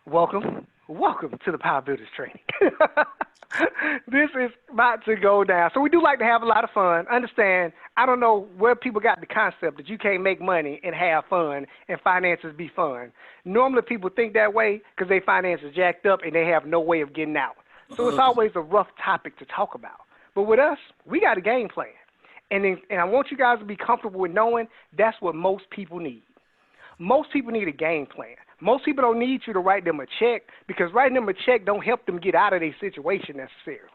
Welcome to the Power Builders Training. This is about to go down. So we do like to have a lot of fun. Understand, I don't know where people got the concept that you can't make money and have fun and finances be fun. Normally people think that way because their finances jacked up and they have no way of getting out. So it's always a rough topic to talk about. But with us, we got a game plan. And I want you guys to be comfortable with knowing that's what most people need. Most people need a game plan. Most people don't need you to write them a check because writing them a check don't help them get out of their situation necessarily.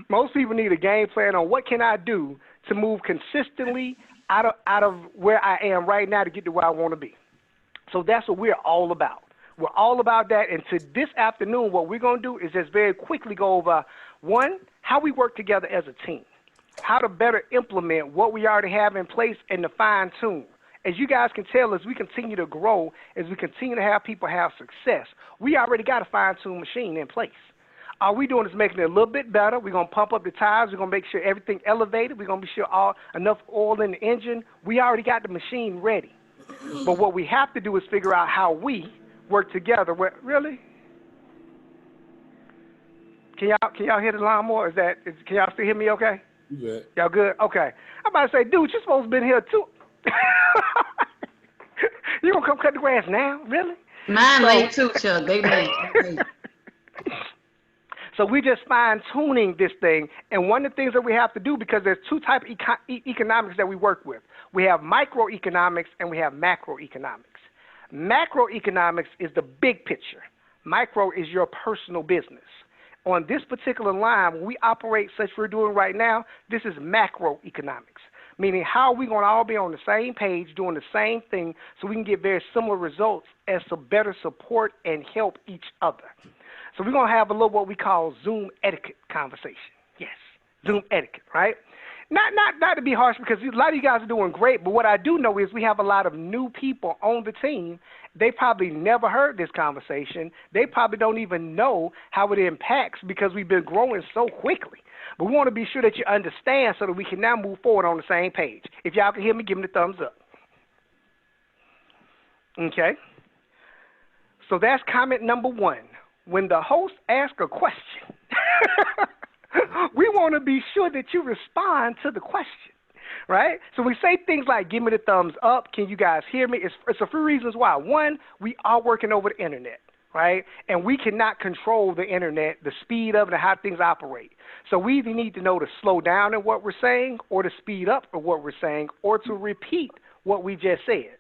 Most people need a game plan on what can I do to move consistently out of where I am right now to get to where I want to be. So that's what we're all about. We're all about that. And to this afternoon, what we're going to do is just very quickly go over, one, how we work together as a team, how to better implement what we already have in place and to fine-tune. As you guys can tell, as we continue to grow, as we continue to have people have success, we already got a fine-tuned machine in place. All we're doing is making it a little bit better. We're going to pump up the tires. We're going to make sure everything elevated. We're going to be sure enough oil in the engine. We already got the machine ready. But what we have to do is figure out how we work together. Really? Can y'all hear the lawnmower? Can y'all still hear me okay? Yeah. Y'all good? Okay. I'm about to say, dude, you're supposed to be here too. You gonna come cut the grass now? Really? Mine late too, Chuck. They late. So we just fine-tuning this thing, and one of the things that we have to do, because there's two types of economics that we work with. We have microeconomics and we have macroeconomics. Macroeconomics is the big picture. Micro is your personal business. On this particular line, when we operate such we're doing right now, this is macroeconomics, meaning how are we going to all be on the same page doing the same thing so we can get very similar results as to better support and help each other. So we're going to have a little what we call Zoom etiquette conversation. Yes, Zoom etiquette, right? Not to be harsh, because a lot of you guys are doing great, but what I do know is we have a lot of new people on the team. They probably never heard this conversation. They probably don't even know how it impacts because we've been growing so quickly. But we want to be sure that you understand so that we can now move forward on the same page. If y'all can hear me, give me the thumbs up. Okay? So that's comment number one. When the host asks a question, we want to be sure that you respond to the question, right? So we say things like, give me the thumbs up. Can you guys hear me? It's a few reasons why. One, we are working over the internet, right? And we cannot control the internet, the speed of it, and how things operate. So we either need to know to slow down in what we're saying or to speed up in what we're saying or to repeat what we just said.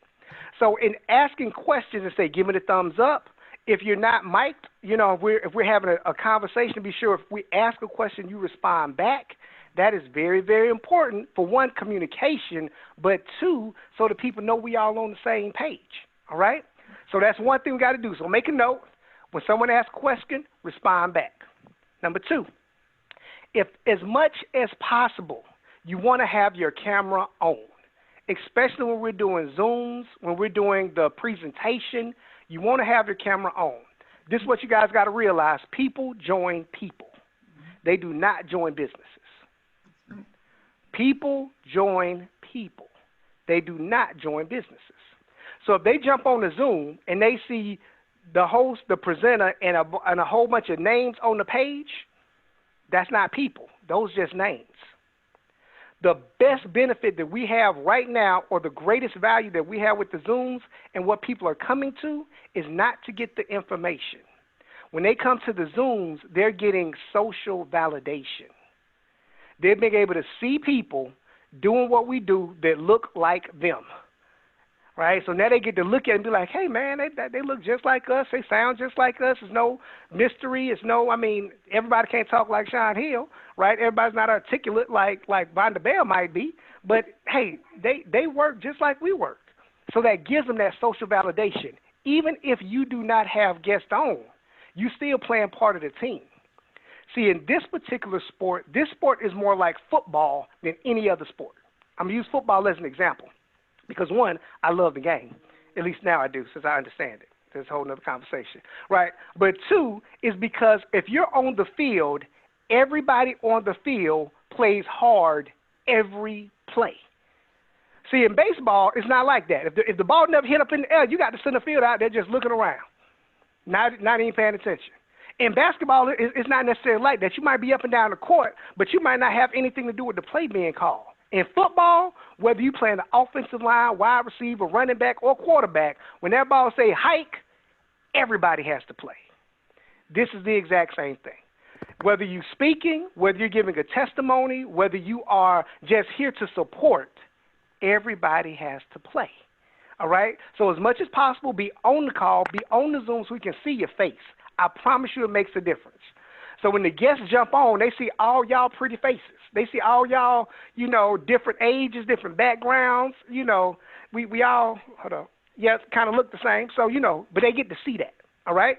So in asking questions and say, give me the thumbs up, if you're not mic'd, if we're having a conversation, be sure if we ask a question, you respond back. That is very, very important for one, communication, but two, so that people know we all on the same page. All right? So that's one thing we got to do. So make a note. When someone asks a question, respond back. Number two, if as much as possible, you want to have your camera on, especially when we're doing Zooms, when we're doing the presentation, you want to have your camera on. This is what you guys got to realize. People join people. They do not join businesses. People join people. They do not join businesses. So if they jump on the Zoom and they see the host, the presenter, and a whole bunch of names on the page, that's not people. Those just names. The best benefit that we have right now, or the greatest value that we have with the Zooms and what people are coming to, is not to get the information. When they come to the Zooms, they're getting social validation. They're being able to see people doing what we do that look like them, right? So now they get to look at it and be like, hey, man, they look just like us. They sound just like us. There's no mystery. Everybody can't talk like Sean Hill, right? Everybody's not articulate like Vonda Bell might be. But, hey, they work just like we work. So that gives them that social validation. Even if you do not have guests on, you still playing part of the team. See, in this particular sport, this sport is more like football than any other sport. I'm going to use football as an example because, one, I love the game. At least now I do, since I understand it. There's a whole other conversation, right? But two is because if you're on the field, everybody on the field plays hard every play. See, in baseball, it's not like that. If the ball never hit up in the air, you got the center field out there just looking around. Not even paying attention. In basketball, it's not necessarily like that. You might be up and down the court, but you might not have anything to do with the play being called. In football, whether you play in the offensive line, wide receiver, running back, or quarterback, when that ball say hike, everybody has to play. This is the exact same thing. Whether you're speaking, whether you're giving a testimony, whether you are just here to support, everybody has to play. All right? So as much as possible, be on the call, be on the Zoom so we can see your face. I promise you it makes a difference. So when the guests jump on, they see all y'all pretty faces. They see all y'all, different ages, different backgrounds. We all, kind of look the same. So, but they get to see that. All right?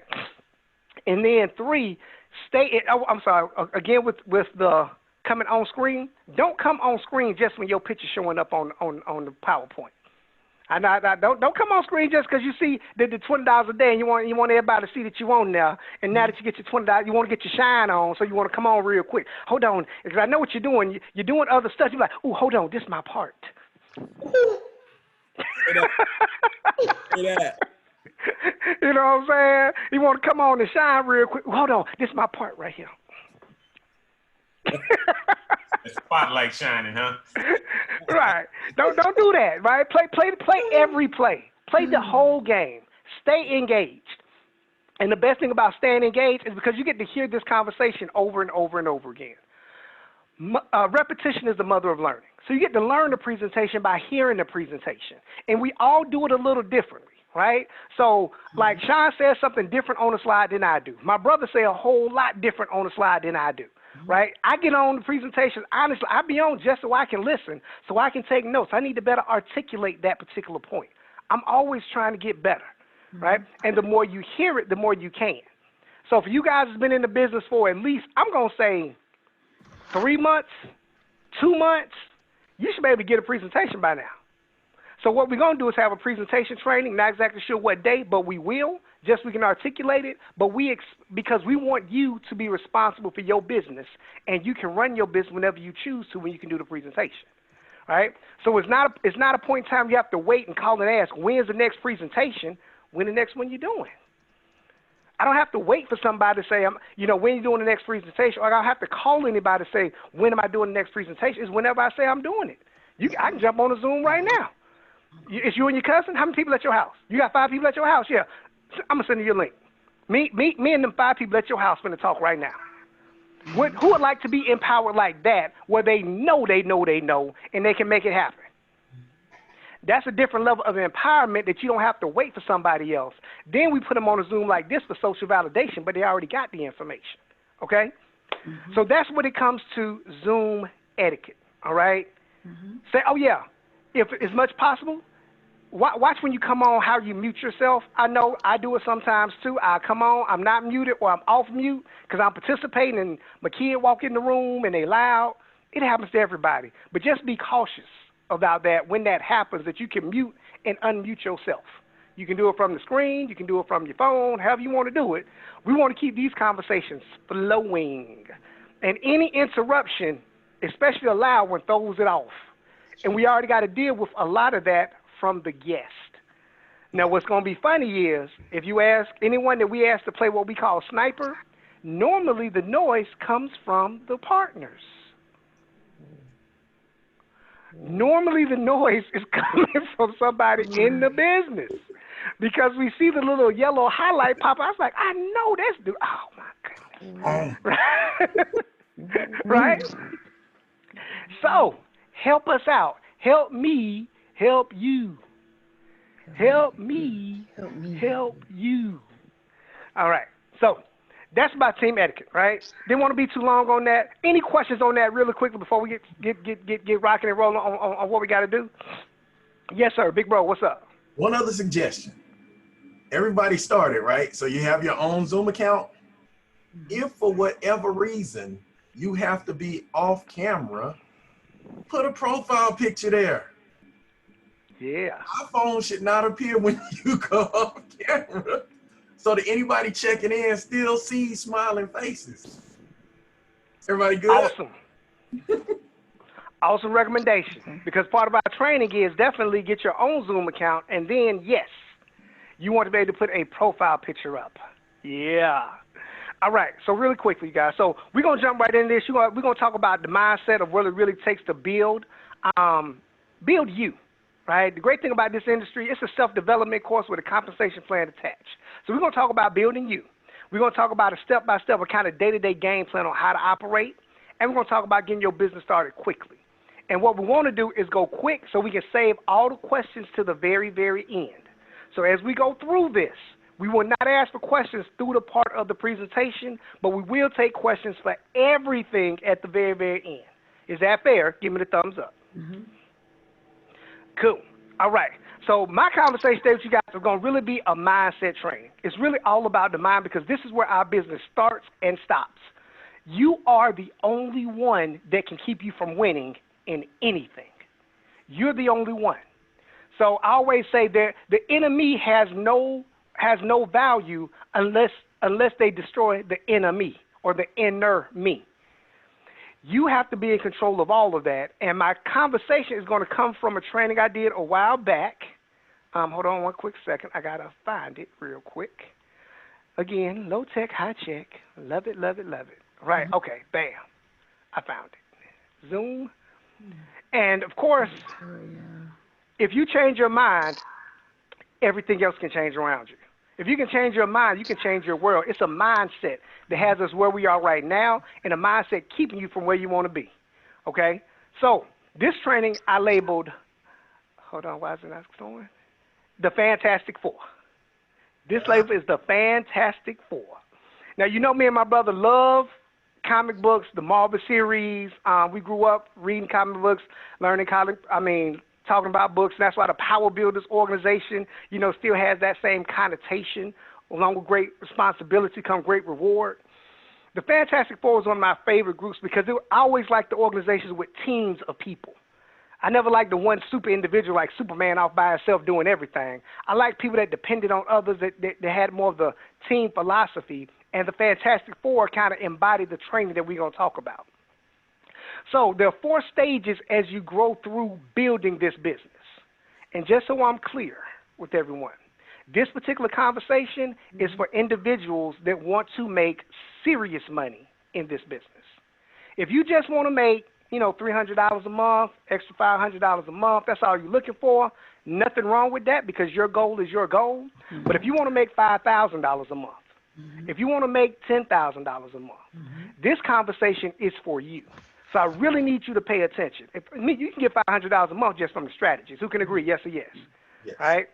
And then 3, again, with the coming on screen, don't come on screen just when your picture's showing up on the PowerPoint. Don't come on screen just because you see the $20 a day and you want everybody to see that you on there. And now that you get your $20, you want to get your shine on, so you want to come on real quick. Hold on, because I know what you're doing. You're doing other stuff. You're like, ooh, hold on, this is my part. Yeah. You know what I'm saying? You want to come on and shine real quick. Hold on, this is my part right here. The spotlight shining, huh? Right. Don't do that, right? Play every play. Play the whole game. Stay engaged. And the best thing about staying engaged is because you get to hear this conversation over and over and over again. Repetition is the mother of learning. So you get to learn the presentation by hearing the presentation. And we all do it a little differently, right? So like Sean says something different on the slide than I do. My brother say a whole lot different on the slide than I do. Right? I get on the presentation, honestly, I be on just so I can listen, so I can take notes. I need to better articulate that particular point. I'm always trying to get better, right? And the more you hear it, the more you can. So for you guys who's been in the business for at least, I'm going to say 3 months, 2 months, you should be able to get a presentation by now. So what we're going to do is have a presentation training, not exactly sure what day, but we will, just so we can articulate it, but because we want you to be responsible for your business, and you can run your business whenever you choose to when you can do the presentation, right? So it's not a point in time you have to wait and call and ask, when's the next presentation, when the next one you're doing. I don't have to wait for somebody to say, when you doing the next presentation, or I don't have to call anybody to say, when am I doing the next presentation? It's whenever I say I'm doing it. I can jump on the Zoom right now. It's you and your cousin? How many people at your house? You got 5 people at your house? Yeah. I'm going to send you a link. Me and them 5 people at your house going to talk right now. Who would like to be empowered like that, where they know, and they can make it happen? That's a different level of empowerment that you don't have to wait for somebody else. Then we put them on a Zoom like this for social validation, but they already got the information, okay? So that's when it comes to Zoom etiquette, all right? Say, oh, yeah, if as much possible, watch when you come on how you mute yourself. I know I do it sometimes too. I come on, I'm not muted, or I'm off mute because I'm participating and my kid walk in the room and they loud. It happens to everybody. But just be cautious about that when that happens, that you can mute and unmute yourself. You can do it from the screen. You can do it from your phone, however you want to do it. We want to keep these conversations flowing. And any interruption, especially a loud one, throws it off. And we already got to deal with a lot of that from the guest. Now, what's going to be funny is if you ask anyone that we ask to play what we call sniper, normally the noise comes from the partners. Normally the noise is coming from somebody in the business because we see the little yellow highlight pop. I was like, I know this dude. Oh, my goodness. Right? So, help us out. Help me help you. Help me help you. All right. So, that's about team etiquette, right? Didn't want to be too long on that. Any questions on that really quickly before we get rocking and rolling on what we got to do? Yes, sir. Big bro, what's up? One other suggestion. Everybody started, right? So you have your own Zoom account. If for whatever reason you have to be off camera, put a profile picture there. Yeah. iPhone should not appear when you go off camera, so that anybody checking in still sees smiling faces. Everybody good? Awesome. Awesome recommendation. Because part of our training is definitely get your own Zoom account, and then, yes, you want to be able to put a profile picture up. Yeah. All right. So really quickly, guys. So we're gonna jump right into this. We're gonna talk about the mindset of what it really takes to build you. Right. The great thing about this industry, it's a self-development course with a compensation plan attached. So we're gonna talk about building you. We're gonna talk about a step-by-step, a kind of day-to-day game plan on how to operate, and we're gonna talk about getting your business started quickly. And what we want to do is go quick so we can save all the questions to the very, very end. So as we go through this, we will not ask for questions through the part of the presentation, but we will take questions for everything at the very, very end. Is that fair? Give me the thumbs up. Mm-hmm. Cool. All right. So my conversation today with you guys is going to really be a mindset training. It's really all about the mind because this is where our business starts and stops. You are the only one that can keep you from winning in anything. You're the only one. So I always say that the enemy has no value unless they destroy the enemy or the inner me. You have to be in control of all of that. And my conversation is going to come from a training I did a while back. Hold on one quick second. I got to find it real quick. Again, low tech, high check. Love it, love it, love it. Right. Okay. Bam. I found it. Zoom. And of course, if you change your mind, everything else can change around you. If you can change your mind, you can change your world. It's a mindset that has us where we are right now and a mindset keeping you from where you want to be. Okay? So this training I labeled, hold on, why is it not going? The Fantastic Four. This label is the Fantastic Four. Now, you know me and my brother love comic books, the Marvel series. We grew up reading comic books, talking about books. And that's why the Power Builders organization, still has that same connotation. Along with great responsibility comes great reward. The Fantastic Four is one of my favorite groups because I always liked the organizations with teams of people. I never liked the one super individual like Superman off by himself doing everything. I like people that depended on others, that had more of the team philosophy. And the Fantastic Four kind of embodied the training that we're going to talk about. So there are 4 stages as you grow through building this business. And just so I'm clear with everyone, this particular conversation is for individuals that want to make serious money in this business. If you just want to make, $300 a month, extra $500 a month, that's all you're looking for, nothing wrong with that because your goal is your goal. Mm-hmm. But if you want to make $5,000 a month, mm-hmm. if you want to make $10,000 a month, mm-hmm. this conversation is for you. So I really need you to pay attention. You can get $500 a month just from the strategies. Who can agree? Yes or yes? Yes. All right?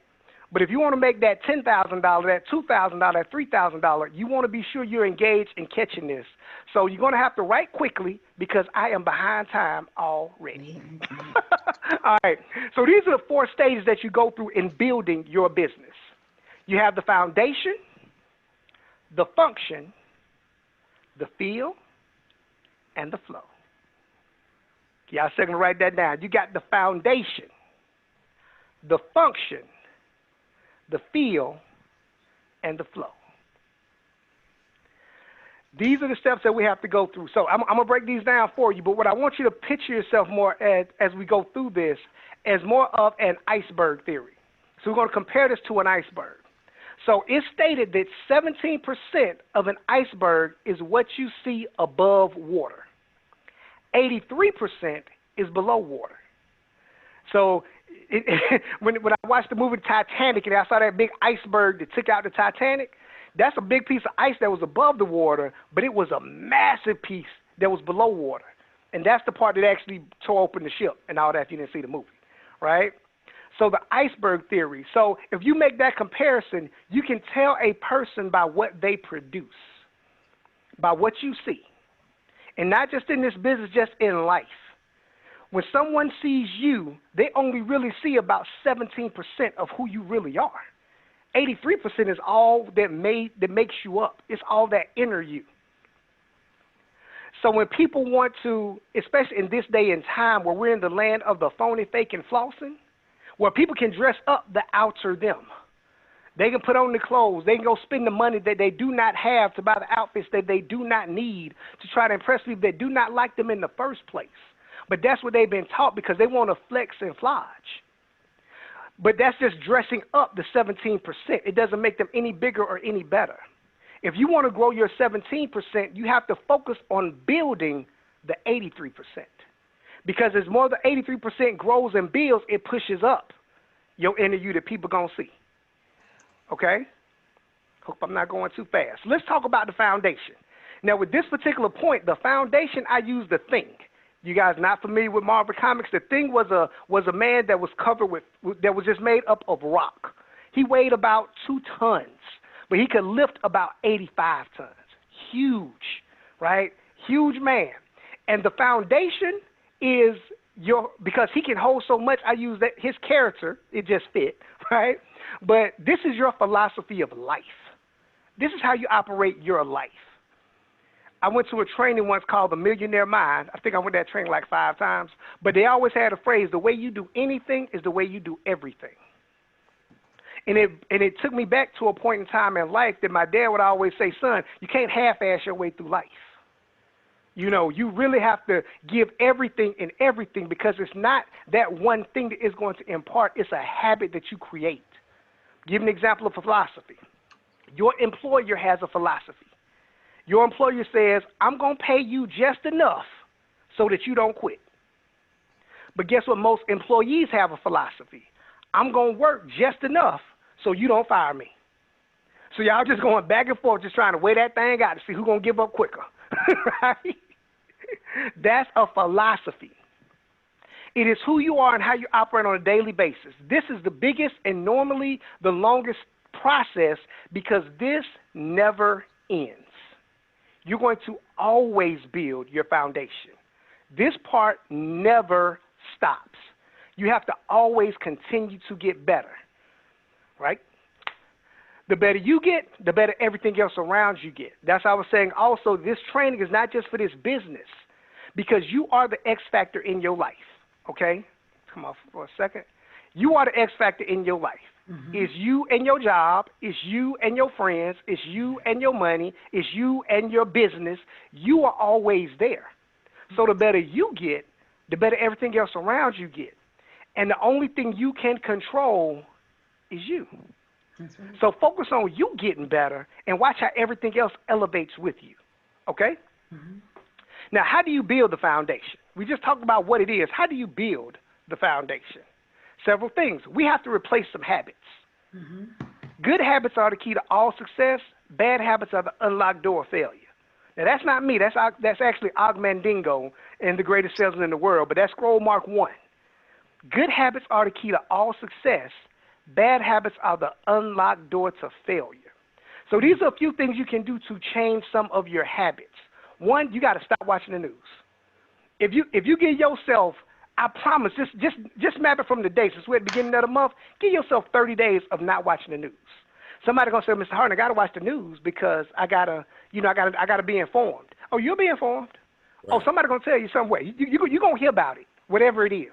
But if you want to make that $10,000, that $2,000, that $3,000, you want to be sure you're engaged in catching this. So you're going to have to write quickly because I am behind time already. All right. So these are the 4 stages that you go through in building your business. You have the foundation, the function, the feel, and the flow. Y'all second to write that down. You got the foundation, the function, the feel, and the flow. These are the steps that we have to go through. So I'm going to break these down for you, but what I want you to picture yourself more as we go through this as more of an iceberg theory. So we're going to compare this to an iceberg. So it's stated that 17% of an iceberg is what you see above water. 83% is below water. So when I watched the movie Titanic and I saw that big iceberg that took out the Titanic, that's a big piece of ice that was above the water, but it was a massive piece that was below water. And that's the part that actually tore open the ship and all that if you didn't see the movie, right? So the iceberg theory. So if you make that comparison, you can tell a person by what they produce, by what you see. And not just in this business, just in life. When someone sees you, they only really see about 17% of who you really are. 83% is all that makes you up. It's all that inner you. So when people want to, especially in this day and time where we're in the land of the phony, fake, and flossing, where people can dress up the outer them. They can put on the clothes. They can go spend the money that they do not have to buy the outfits that they do not need to try to impress people that do not like them in the first place. But that's what they've been taught because they want to flex and flodge. But that's just dressing up the 17%. It doesn't make them any bigger or any better. If you want to grow your 17%, you have to focus on building the 83%. Because as more the 83% grows and builds, it pushes up your inner you that people going to see. Okay? Hope I'm not going too fast. Let's talk about the foundation. Now, with this particular point, the foundation, I use the Thing. You guys not familiar with Marvel Comics? The Thing was a man that was covered with, that was just made up of rock. He weighed about 2 tons, but he could lift about 85 tons. Huge, right? Huge man. And the foundation is because he can hold so much, I use that his character, it just fit, right? But this is your philosophy of life. This is how you operate your life. I went to a training once called The Millionaire Mind. I think I went to that training like 5 times. But they always had a phrase, the way you do anything is the way you do everything. And it took me back to a point in time in life that my dad would always say, son, you can't half-ass your way through life. You know, you really have to give everything in everything because it's not that one thing that is going to impart. It's a habit that you create. Give an example of philosophy. Your employer has a philosophy. Your employer says, I'm going to pay you just enough so that you don't quit. But guess what? Most employees have a philosophy. I'm going to work just enough so you don't fire me. So y'all just going back and forth, just trying to weigh that thing out to see who's going to give up quicker. Right? That's a philosophy. It is who you are and how you operate on a daily basis. This is the biggest and normally the longest process because this never ends. You're going to always build your foundation. This part never stops. You have to always continue to get better, right? The better you get, the better everything else around you get. That's why I was saying also this training is not just for this business because you are the X factor in your life, okay? Come off for a second. You are the X factor in your life. Mm-hmm. It's you and your job. It's you and your friends. It's you and your money. It's you and your business. You are always there. So the better you get, the better everything else around you get. And the only thing you can control is you. That's right. So focus on you getting better and watch how everything else elevates with you. Okay? Mm-hmm. Now, how do you build the foundation? We just talked about what it is. How do you build the foundation? Several things. We have to replace some habits. Mm-hmm. Good habits are the key to all success. Bad habits are the unlocked door of failure. Now, that's not me. That's actually Og Mandingo and the greatest salesman in the world, but that's scroll mark 1. Good habits are the key to all success. Bad habits are the unlocked door to failure. So these are a few things you can do to change some of your habits. One, you got to stop watching the news. If you give yourself, I promise, just map it from the day, since we're at the beginning of the month, give yourself 30 days of not watching the news. Somebody gonna say, Mr. Harden, I gotta watch the news because I gotta be informed. Oh, you'll be informed. Right. Oh, somebody gonna tell you somewhere. You gonna hear about it, whatever it is.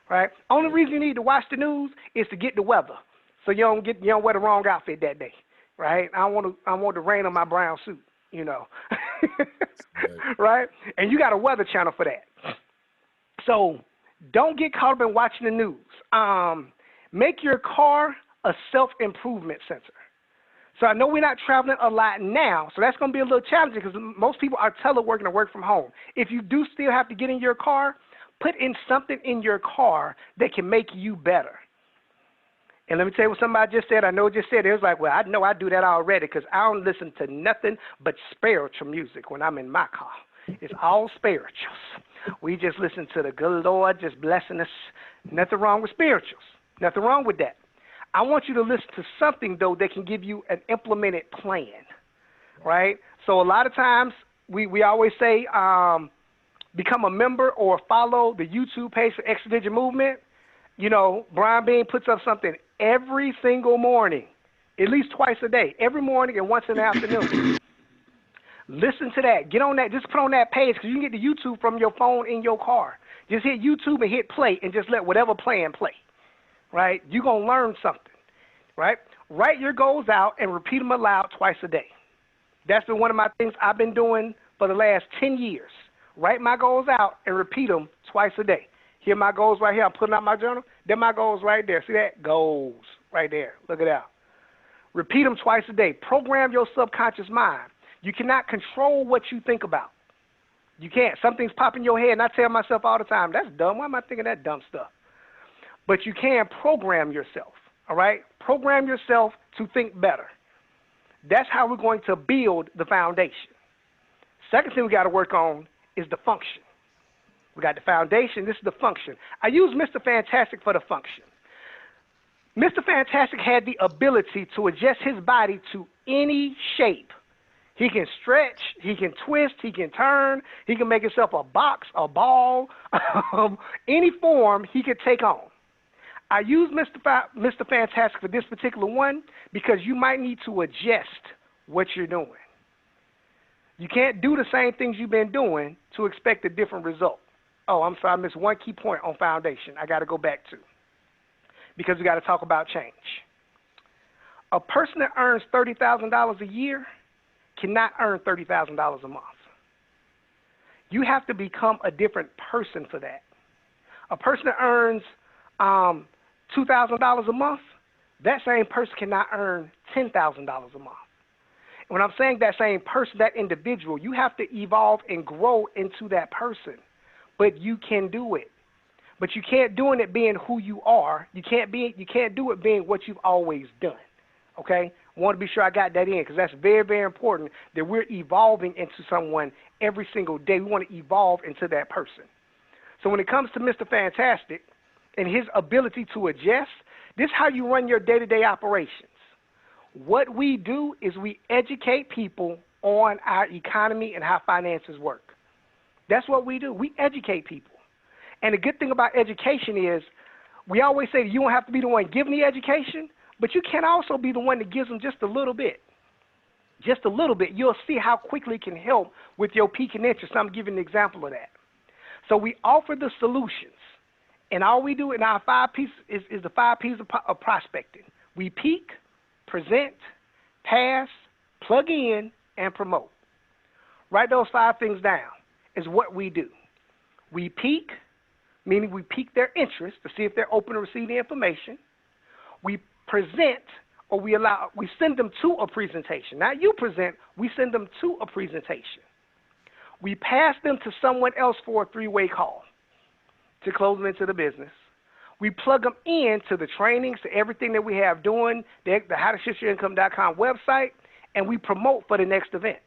Right? Only reason you need to watch the news is to get the weather, so you don't wear the wrong outfit that day. Right? I want the rain on my brown suit. You know. Right? And you got a weather channel for that. So don't get caught up in watching the news. Make your car a self-improvement center. So I know we're not traveling a lot now, so that's going to be a little challenging because most people are teleworking and work from home. If you do still have to get in your car, put in something in your car that can make you better. And let me tell you what somebody just said. I know it just said it. It was like, well, I know I do that already because I don't listen to nothing but spiritual music when I'm in my car. It's all spirituals. We just listen to the good Lord just blessing us. Nothing wrong with spirituals. Nothing wrong with that. I want you to listen to something, though, that can give you an implemented plan, right? So a lot of times we always say become a member or follow the YouTube page for Extra Digit Movement. You know, Brian Bean puts up something every single morning, at least twice a day, every morning and once in the afternoon. Listen to that. Get on that. Just put on that page because you can get the YouTube from your phone in your car. Just hit YouTube and hit play and just let whatever plan play, right? You're going to learn something, right? Write your goals out and repeat them aloud twice a day. That's been one of my things I've been doing for the last 10 years. Write my goals out and repeat them twice a day. Here my goals right here. I'm putting out my journal. Then my goals right there. See that? Goals right there. Look at that. Repeat them twice a day. Program your subconscious mind. You cannot control what you think about. You can't. Something's popping in your head, and I tell myself all the time, that's dumb. Why am I thinking that dumb stuff? But you can program yourself, all right? Program yourself to think better. That's how we're going to build the foundation. Second thing we got to work on is the function. We got the foundation. This is the function. I use Mr. Fantastic for the function. Mr. Fantastic had the ability to adjust his body to any shape. He can stretch, he can twist, he can turn, he can make himself a box, a ball, any form he could take on. I use Mr. Fantastic for this particular one because you might need to adjust what you're doing. You can't do the same things you've been doing to expect a different result. Oh, I'm sorry, I missed one key point on foundation I got to go back to because we got to talk about change. A person that earns $30,000 a year cannot earn $30,000 a month. You have to become a different person for that. A person that earns $2,000 a month, that same person cannot earn $10,000 a month. When I'm saying that same person, that individual, you have to evolve and grow into that person. But you can do it. But you can't do it being who you are. You can't do it being what you've always done. Okay? I want to be sure I got that in because that's very, very important that we're evolving into someone every single day. We want to evolve into that person. So when it comes to Mr. Fantastic and his ability to adjust, this is how you run your day-to-day operations. What we do is we educate people on our economy and how finances work. That's what we do. We educate people. And the good thing about education is we always say you don't have to be the one giving the education, but you can also be the one that gives them just a little bit. Just a little bit. You'll see how quickly it can help with your peaking interest. I'm giving an example of that. So we offer the solutions. And all we do in our 5 pieces is the 5 P's of prospecting. We peak, present, pass, plug in, and promote. Write those 5 things down is what we do. We peak, meaning we pique their interest to see if they're open to receive the information. We present, or we send them to a presentation. Not you present, we send them to a presentation. We pass them to someone else for a 3-way call to close them into the business. We plug them into the trainings, to everything that we have doing, the howtoshiftyourincome.com website, and we promote for the next event.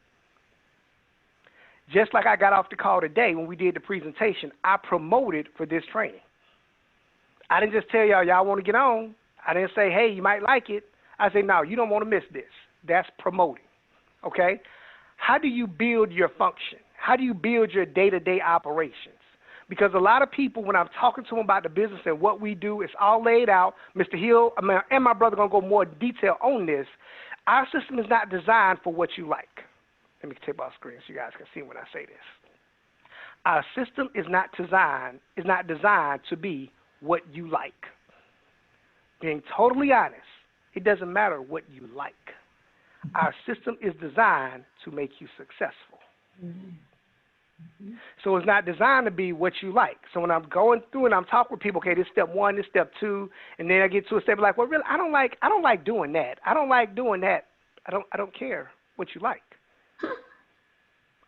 Just like I got off the call today when we did the presentation, I promoted for this training. I didn't just tell y'all want to get on. I didn't say, hey, you might like it. I said, no, you don't want to miss this. That's promoting, okay? How do you build your function? How do you build your day-to-day operations? Because a lot of people, when I'm talking to them about the business and what we do, it's all laid out. Mr. Hill and my brother are going to go more detail on this. Our system is not designed for what you like. Let me take off screen so you guys can see when I say this. Our system is not designed to be what you like. Being totally honest, it doesn't matter what you like. Our system is designed to make you successful. So it's not designed to be what you like. So when I'm going through and I'm talking with people, okay, this is step 1, this is step 2, and then I get to a step like, well, really, I don't like doing that. I don't like doing that. I don't care what you like.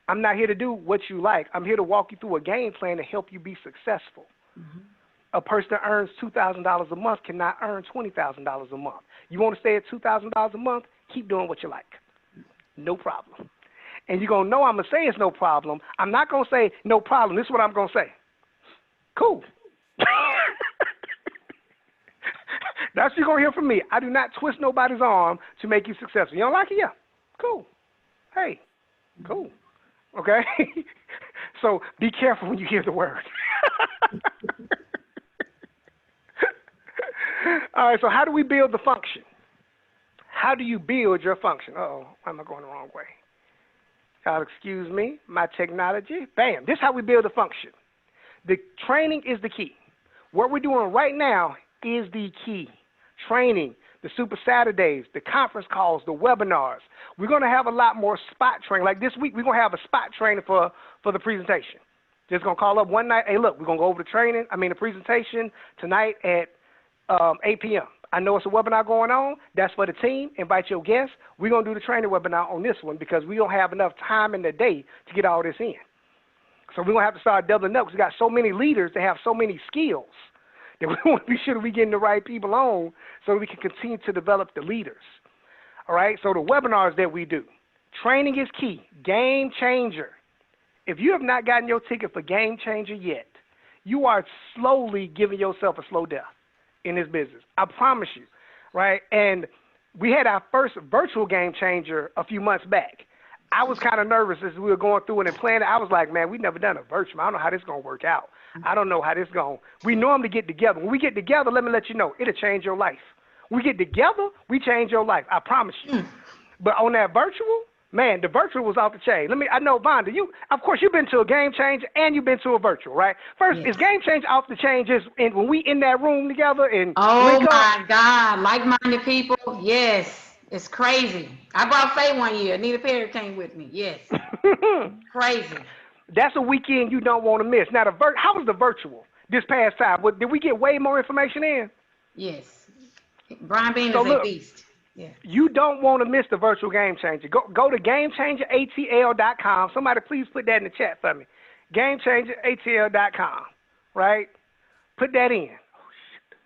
I'm not here to do what you like. I'm here to walk you through a game plan to help you be successful. Mm-hmm. A person that earns $2,000 a month cannot earn $20,000 a month. You want to stay at $2,000 a month? Keep doing what you like. No problem. And you're going to know I'm going to say it's no problem. I'm not going to say no problem. This is what I'm going to say. Cool. That's what you're going to hear from me. I do not twist nobody's arm to make you successful. You don't like it? Yeah. Cool. Hey. Cool. Okay? So be careful when you hear the word. All right, so how do we build the function? How do you build your function? Uh-oh, why am I going the wrong way? Excuse me, my technology. Bam, this is how we build the function. The training is the key. What we're doing right now is the key. Training, the Super Saturdays, the conference calls, the webinars. We're going to have a lot more spot training. Like this week, we're going to have a spot training for the presentation. Just going to call up one night. Hey, look, we're going to go over the presentation tonight at 8 p.m. I know it's a webinar going on. That's for the team. Invite your guests. We're going to do the training webinar on this one because we don't have enough time in the day to get all this in. So we're going to have to start doubling up because we got so many leaders that have so many skills that we want to be sure that we're getting the right people on so that we can continue to develop the leaders. All right, so the webinars that we do. Training is key. Game changer. If you have not gotten your ticket for Game Changer yet, you are slowly giving yourself a slow death in this business. I promise you, right? And we had our first virtual Game Changer a few months back. I was kind of nervous as we were going through it and planning. I was like, man, we've never done a virtual. I don't know how this is going to work out. I don't know how this is going. We normally get together. When we get together, let me let you know, it'll change your life. We get together, we change your life. I promise you. But on that virtual, man, the virtual was off the chain. I know, Vonda, of course, you've been to a Game Changer and you've been to a virtual, right? First, Yes. is Game Changer off the chain just when we in that room together and Oh link my up? God, like-minded people, yes, it's crazy. I brought Faye one year. Anita Perry came with me. Yes, crazy. That's a weekend you don't want to miss. Now, how was the virtual this past time? Did we get way more information in? Yes, Brian Bean So is a look, beast. Yeah. you don't want to miss the virtual Game Changer. Go to GameChangerATL.com. Somebody please put that in the chat for me. GameChangerATL.com, right? Put that in. Oh, shit.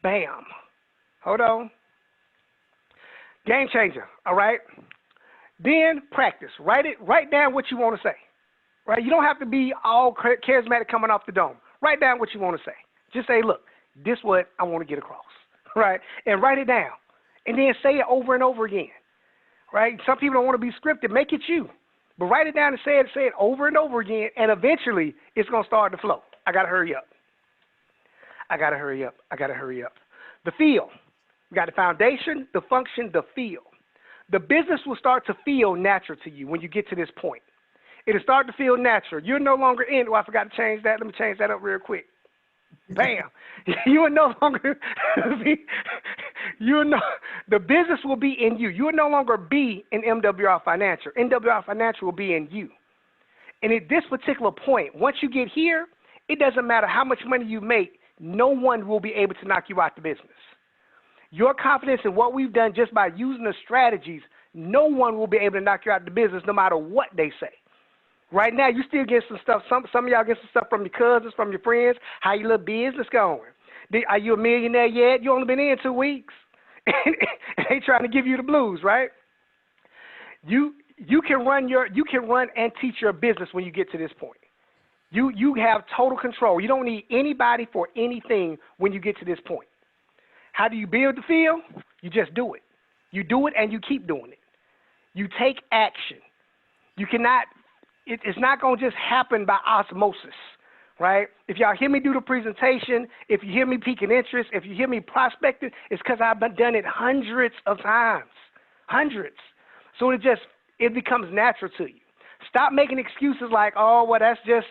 Bam. Hold on. Game Changer, all right? Then practice. Write down what you want to say, right? You don't have to be all charismatic coming off the dome. Write down what you want to say. Just say, look, this is what I want to get across, right? And write it down. And then say it over and over again, right? Some people don't want to be scripted. Make it you. But write it down and say it over and over again, and eventually it's going to start to flow. I got to hurry up. The feel. We got the foundation, the function, the feel. The business will start to feel natural to you when you get to this point. It'll start to feel natural. You're no longer in, I forgot to change that. Let me change that up real quick. Bam. You will no longer the business will be in you. You will no longer be in MWR Financial. MWR Financial will be in you. And at this particular point, once you get here, it doesn't matter how much money you make, no one will be able to knock you out the business. Your confidence in what we've done just by using the strategies, no one will be able to knock you out of the business no matter what they say. Right now, you still get some stuff. Some of y'all get some stuff from your cousins, from your friends. How your little business going? Are you a millionaire yet? You only been in 2 weeks. And they trying to give you the blues, right? You can run and teach your business when you get to this point. You have total control. You don't need anybody for anything when you get to this point. How do you build the field? You just do it. You do it and you keep doing it. You take action. You cannot. It's not going to just happen by osmosis, right? If y'all hear me do the presentation, if you hear me piquing interest, if you hear me prospecting, it's because I've done it hundreds of times, hundreds. So it becomes natural to you. Stop making excuses like, oh, well, that's just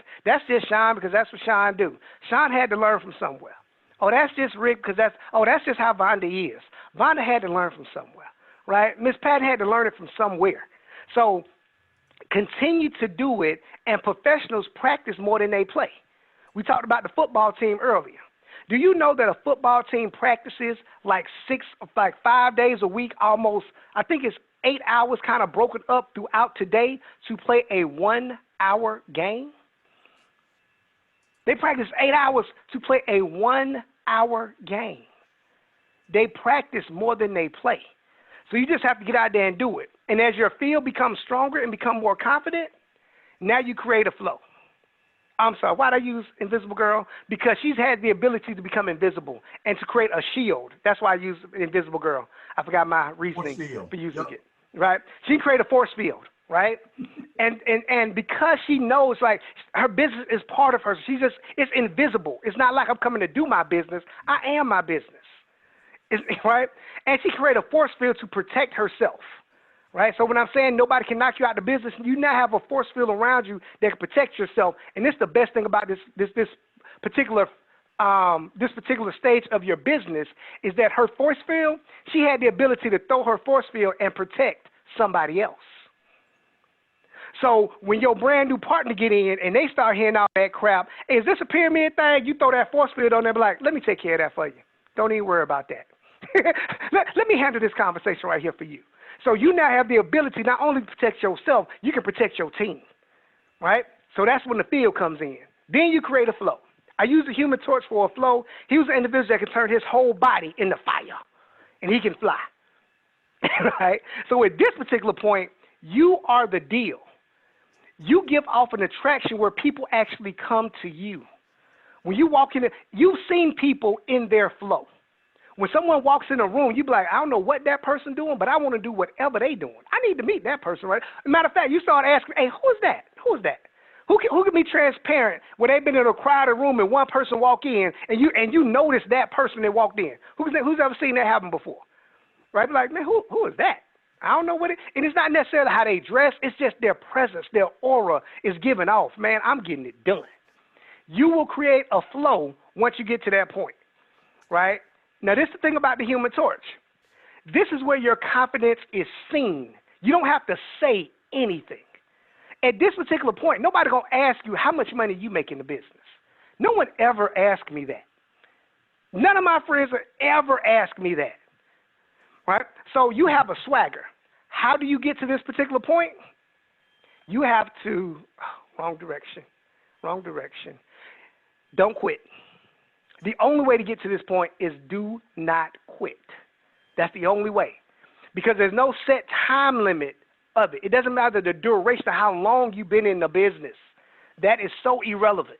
Sean because that's what Sean do. Sean had to learn from somewhere. Oh, that's just Rick because that's just how Vonda is. Vonda had to learn from somewhere, right? Miss Pat had to learn it from somewhere. So continue to do it, and professionals practice more than they play. We talked about the football team earlier. Do you know that a football team practices like 5 days a week almost? I think it's 8 hours kind of broken up throughout today to play a 1 hour game. They practice 8 hours to play a 1 hour game. They practice more than they play. So you just have to get out there and do it. And as your field becomes stronger and become more confident, now you create a flow. I'm sorry, why did I use Invisible Girl? Because she's had the ability to become invisible and to create a shield. That's why I use Invisible Girl. I forgot my reasoning for using it, right? She created a force field, right? And because she knows, like, her business is part of her, it's invisible. It's not like I'm coming to do my business. I am my business, right? And she created a force field to protect herself. Right, so when I'm saying nobody can knock you out of the business, you now have a force field around you that can protect yourself. And this is the best thing about this particular stage of your business is that her force field, she had the ability to throw her force field and protect somebody else. So when your brand new partner get in and they start hearing all that crap, hey, is this a pyramid thing? You throw that force field on there, be like, let me take care of that for you. Don't even worry about that. Let me handle this conversation right here for you. So you now have the ability not only to protect yourself, you can protect your team, right? So that's when the field comes in. Then you create a flow. I use the Human Torch for a flow. He was an individual that can turn his whole body into fire, and he can fly, right? So at this particular point, you are the deal. You give off an attraction where people actually come to you. When you walk in, you've seen people in their flow. When someone walks in a room, you be like, I don't know what that person doing, but I want to do whatever they doing. I need to meet that person, right? Matter of fact, you start asking, hey, who is that? Who is that? Who can be transparent when they've been in a crowded room and one person walk in and you notice that person that walked in? Who's ever seen that happen before? Right? Be like, man, who is that? I don't know what it is. And it's not necessarily how they dress. It's just their presence, their aura is giving off. Man, I'm getting it done. You will create a flow once you get to that point, right? Now, this is the thing about the Human Torch. This is where your confidence is seen. You don't have to say anything. At this particular point, nobody going to ask you how much money you make in the business. No one ever asked me that. None of my friends ever asked me that, right? So you have a swagger. How do you get to this particular point? You have to, wrong direction. Don't quit. The only way to get to this point is do not quit. That's the only way. Because there's no set time limit of it. It doesn't matter the duration of how long you've been in the business. That is so irrelevant.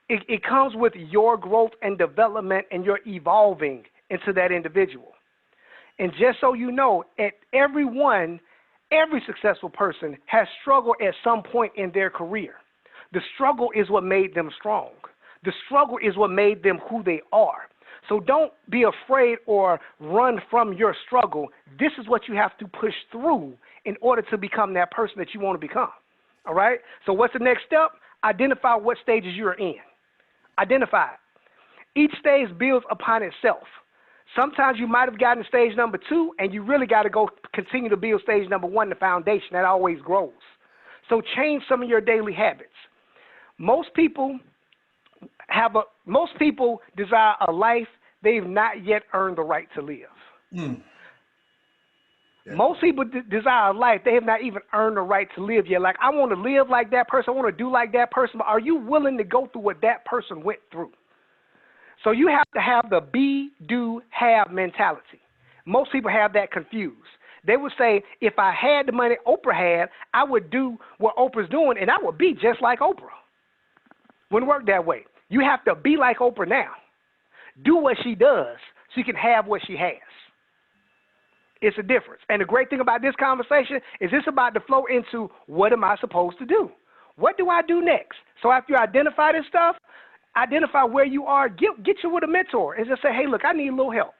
It comes with your growth and development and your evolving into that individual. And just so you know, every successful person has struggled at some point in their career. The struggle is what made them strong. The struggle is what made them who they are. So don't be afraid or run from your struggle. This is what you have to push through in order to become that person that you want to become. All right? So what's the next step? Identify what stages you're in. Identify it. Each stage builds upon itself. Sometimes you might have gotten to stage number 2, and you really got to go continue to build stage number 1, the foundation. That always grows. So change some of your daily habits. Most people desire a life they've not yet earned the right to live. Yeah. Most people desire a life they have not even earned the right to live yet. Like, I want to live like that person. I want to do like that person. But are you willing to go through what that person went through? So you have to have the be, do, have mentality. Most people have that confused. They would say, if I had the money Oprah had, I would do what Oprah's doing, and I would be just like Oprah. Wouldn't work that way. You have to be like Oprah now. Do what she does so you can have what she has. It's a difference. And the great thing about this conversation is it's about to flow into what am I supposed to do? What do I do next? So after you identify this stuff, identify where you are, get you with a mentor and just say, hey, look, I need a little help.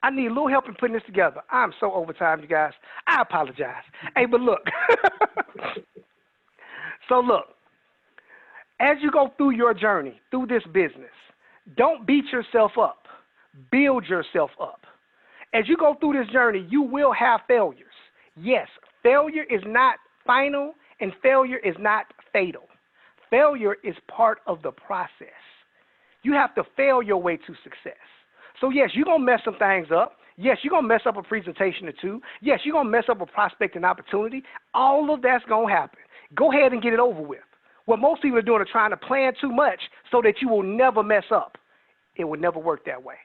I need a little help in putting this together. I'm so overtime, you guys. I apologize. Hey, but look. So look, as you go through your journey, through this business, don't beat yourself up. Build yourself up. As you go through this journey, you will have failures. Yes, failure is not final and failure is not fatal. Failure is part of the process. You have to fail your way to success. So yes, you're going to mess some things up. Yes, you're going to mess up a presentation or two. Yes, you're going to mess up a prospecting opportunity. All of that's going to happen. Go ahead and get it over with. What most people are doing are trying to plan too much so that you will never mess up. It will never work that way.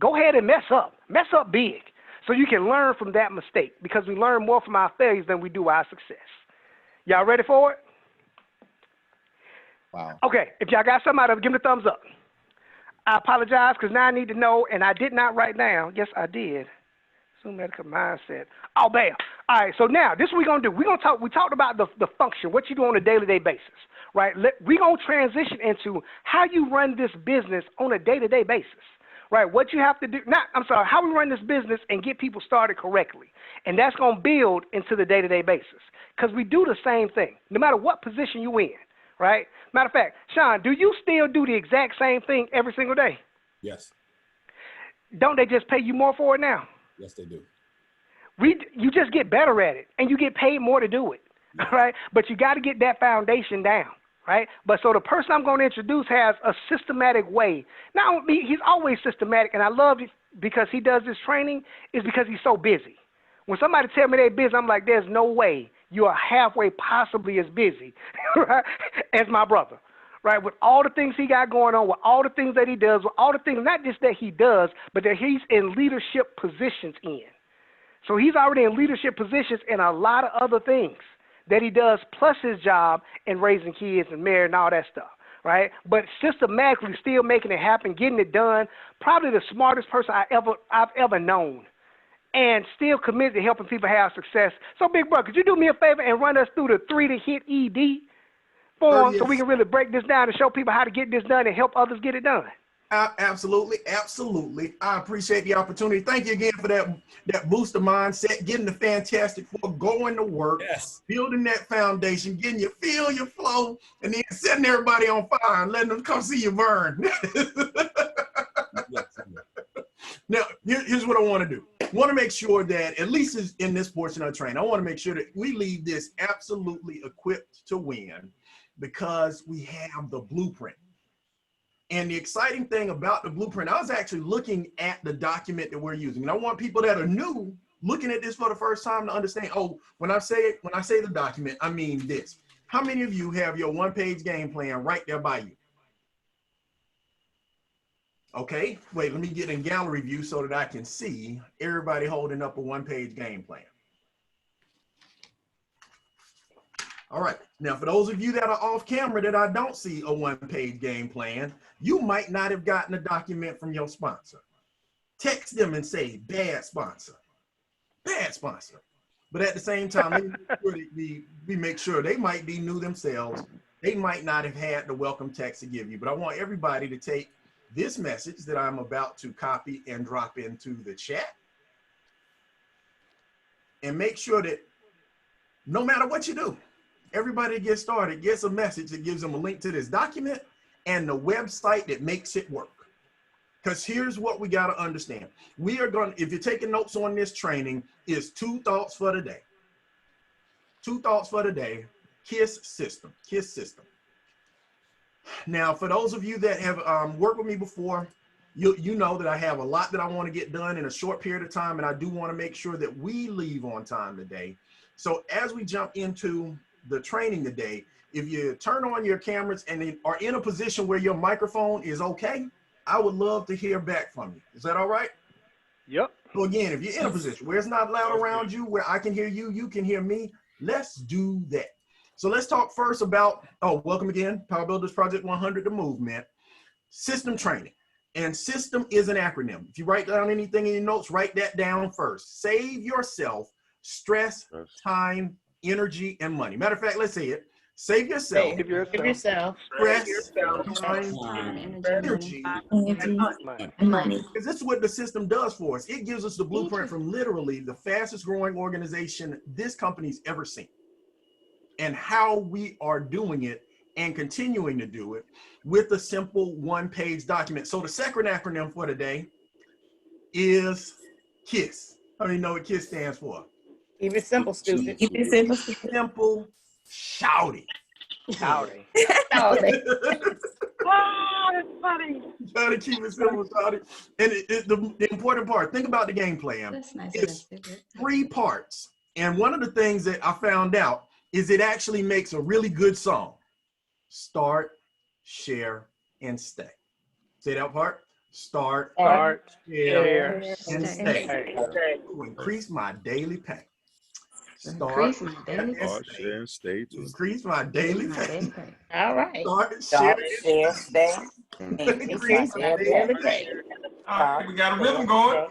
Go ahead and mess up. Mess up big so you can learn from that mistake because we learn more from our failures than we do our success. Y'all ready for it? Wow. Okay, if y'all got something out of it, give me a thumbs up. I apologize because now I need to know, and I did not write down. Yes, I did. Assume medical mindset. Oh, bam. All right, so now this is what we're going to do. We're going to talk. We talked about the function, what you do on a day-to-day basis, right? We're going to transition into how you run this business on a day-to-day basis, right? What you have to do, how we run this business and get people started correctly. And that's going to build into the day-to-day basis because we do the same thing, no matter what position you're in. Right? Matter of fact, Sean, do you still do the exact same thing every single day? Yes. Don't they just pay you more for it now? Yes, they do. You just get better at it, and you get paid more to do it. Yeah. Right? But you got to get that foundation down. right? But so the person I'm going to introduce has a systematic way. Now, he's always systematic, and I love it because he does this training is because he's so busy. When somebody tell me they're busy, I'm like, there's no way you are halfway possibly as busy right, as my brother, right? With all the things he got going on, with all the things that he does, with all the things, not just that he does, but that he's in leadership positions in. So he's already in leadership positions in a lot of other things that he does, plus his job in raising kids and marriage and all that stuff, right? But systematically still making it happen, getting it done, probably the smartest person I've ever known, and still committed to helping people have success. So, Big Bro, could you do me a favor and run us through the 3 to hit ED form so we can really break this down and show people how to get this done and help others get it done? Absolutely, absolutely. I appreciate the opportunity. Thank you again for that booster mindset, getting the fantastic for going to work, building that foundation, getting your feel, your flow, and then setting everybody on fire and letting them come see you burn. Now, here's what I want to do. I want to make sure that, at least in this portion of the training, I want to make sure that we leave this absolutely equipped to win because we have the blueprint. And the exciting thing about the blueprint, I was actually looking at the document that we're using. And I want people that are new looking at this for the first time to understand, oh, when I say the document, I mean this. How many of you have your one-page game plan right there by you? Okay, wait, let me get in gallery view so that I can see everybody holding up a one-page game plan. All right, now for those of you that are off camera that I don't see a one-page game plan, you might not have gotten a document from your sponsor. Text them and say, bad sponsor, bad sponsor. But at the same time, we make sure they might be new themselves. They might not have had the welcome text to give you, but I want everybody to take this message that I'm about to copy and drop into the chat and make sure that no matter what you do, everybody that gets started gets a message that gives them a link to this document and the website that makes it work. Because here's what we got to understand. We are going to, if you're taking notes on this training, is 2 thoughts for the day. 2 thoughts for the day, KISS system, KISS system. Now, for those of you that have worked with me before, you know that I have a lot that I want to get done in a short period of time, and I do want to make sure that we leave on time today. So as we jump into the training today, if you turn on your cameras and are in a position where your microphone is okay, I would love to hear back from you. Is that all right? Yep. So again, if you're in a position where it's not loud around you, where I can hear you, you can hear me, let's do that. So let's talk first about, welcome again, Power Builders Project 100, the movement, system training. And system is an acronym. If you write down anything in your notes, write that down first. Save yourself stress, time, energy, and money. Matter of fact, let's say it. Save yourself. Give yourself. Stress, time, energy, and money. Because this is what the system does for us. It gives us the blueprint from literally the fastest growing organization this company's ever seen, and how we are doing it and continuing to do it with a simple one-page document. So the second acronym for today is KISS. How many know what KISS stands for? Keep it simple, stupid. Keep it simple. Simple, shouty. Shouty. Shouty. Oh, that's funny. Gotta keep it simple, shouty. And the important part, think about the game plan. That's nice. It's 3 parts. And one of the things that I found out is it actually makes a really good song. Start, share, and stay. Say that part. Start, share, and stay. To increase my daily pay. Start, share, and stay. To increase my daily pay. All right. Start, share, stay. Increase my daily pay. We got a rhythm going.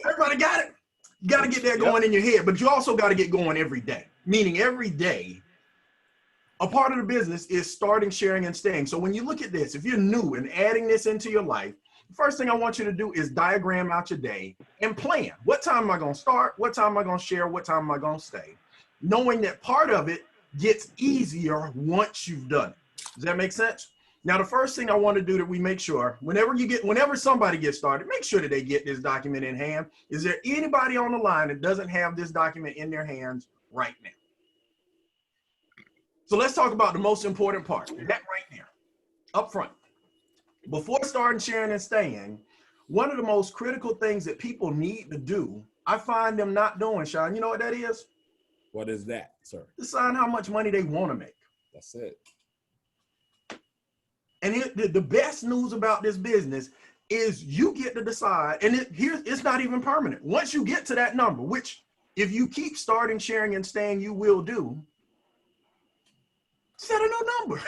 Everybody got it? You got to get that going in your head, but you also got to get going every day. Meaning every day, a part of the business is starting, sharing, and staying. So when you look at this, if you're new and adding this into your life, the first thing I want you to do is diagram out your day and plan. What time am I going to start? What time am I going to share? What time am I going to stay? Knowing that part of it gets easier once you've done it. Does that make sense? Now, the first thing I want to do that we make sure, whenever somebody gets started, make sure that they get this document in hand. Is there anybody on the line that doesn't have this document in their hands right now? So let's talk about the most important part, that right there, up front. Before starting sharing and staying, one of the most critical things that people need to do, I find them not doing, Sean, you know what that is? What is that, sir? Decide how much money they want to make. That's it. And the best news about this business is you get to decide, and it's not even permanent. Once you get to that number, which if you keep starting, sharing, and staying, you will do, set a new number.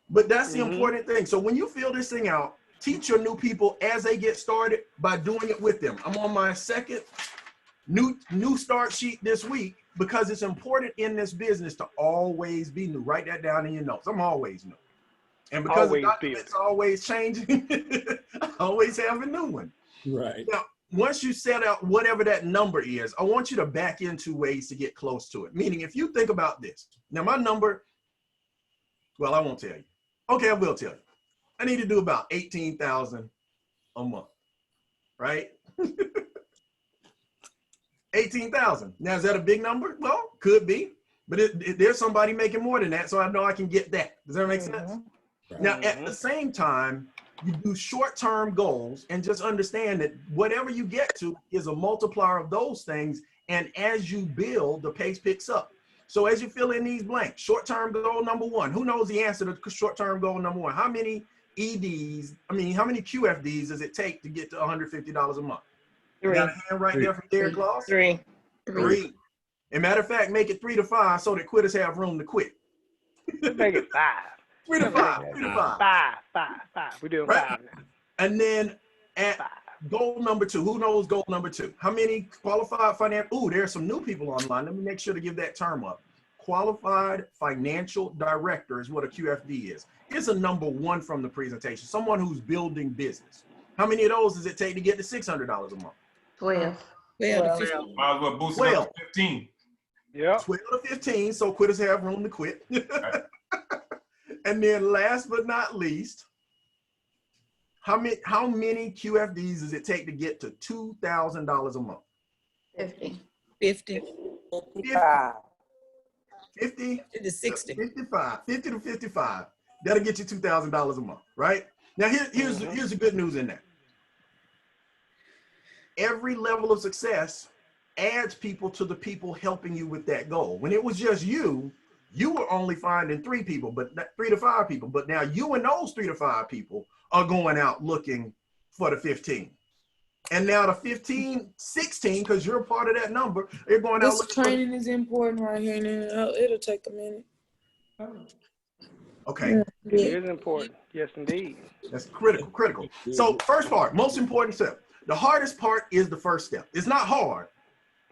But that's the important thing. So when you fill this thing out, teach your new people as they get started by doing it with them. I'm on my second new start sheet this week because it's important in this business to always be new. Write that down in your notes. I'm always new. And because the document's always changing, I always have a new one. Right. Now, once you set out whatever that number is, I want you to back into ways to get close to it. Meaning, if you think about this, now my number, well, I won't tell you. Okay, I will tell you. I need to do about 18,000 a month, right? 18,000. Now, is that a big number? Well, could be, but there's somebody making more than that, so I know I can get that. Does that make sense? Right. Now, at the same time, you do short-term goals and just understand that whatever you get to is a multiplier of those things. And as you build, the pace picks up. So as you fill in these blanks, short-term goal number one, who knows the answer to short-term goal number one? How many how many QFDs does it take to get to $150 a month? 3. You got a hand right there from Derek Claus? 3. 3. And matter of fact, make it 3 to 5 so that quitters have room to quit. Make it 5. 3 to 5. 3 to 5. 5. We're doing 5 now. And then at goal number 2, who knows goal number 2? How many qualified financial? Ooh, there's some new people online. Let me make sure to give that term up. Qualified financial director is what a QFD is. It's a number 1 from the presentation. Someone who's building business. How many of those does it take to get to $600 a month? 12. 12. Might as well boost it up to 15. Yeah. 12 to 15, so quitters have room to quit. And then last but not least, how many QFDs does it take to get to $2,000 a month? 50. 50. 50 to 60. 55. 50 to 55. That'll get you $2,000 a month, right? Now here's the good news in that. Every level of success adds people to the people helping you with that goal. When it was just you were only finding 3 people, but 3 to 5 people. But now you and those 3 to 5 people are going out looking for the 15. And now the 15, 16, because you're a part of that number, they're going out. This training is important right here, and it'll take a minute. Okay. It is important. Yes, indeed. That's critical. So first part, most important step. The hardest part is the first step. It's not hard,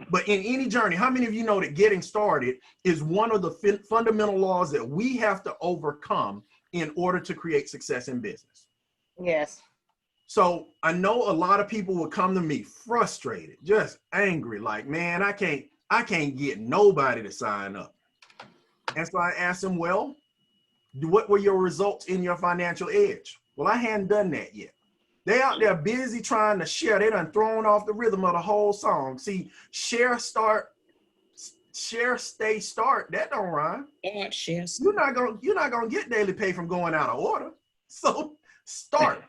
but in any journey, how many of you know that getting started is one of the fundamental laws that we have to overcome in order to create success in business? Yes. So I know a lot of people will come to me frustrated, just angry, like, man, I can't get nobody to sign up. And so I asked them, well, what were your results in your financial edge? Well, I hadn't done that yet. They out there busy trying to share. They done thrown off the rhythm of the whole song. See, share, start, share, stay, start. That don't rhyme. Share. You're not gonna get daily pay from going out of order. So start.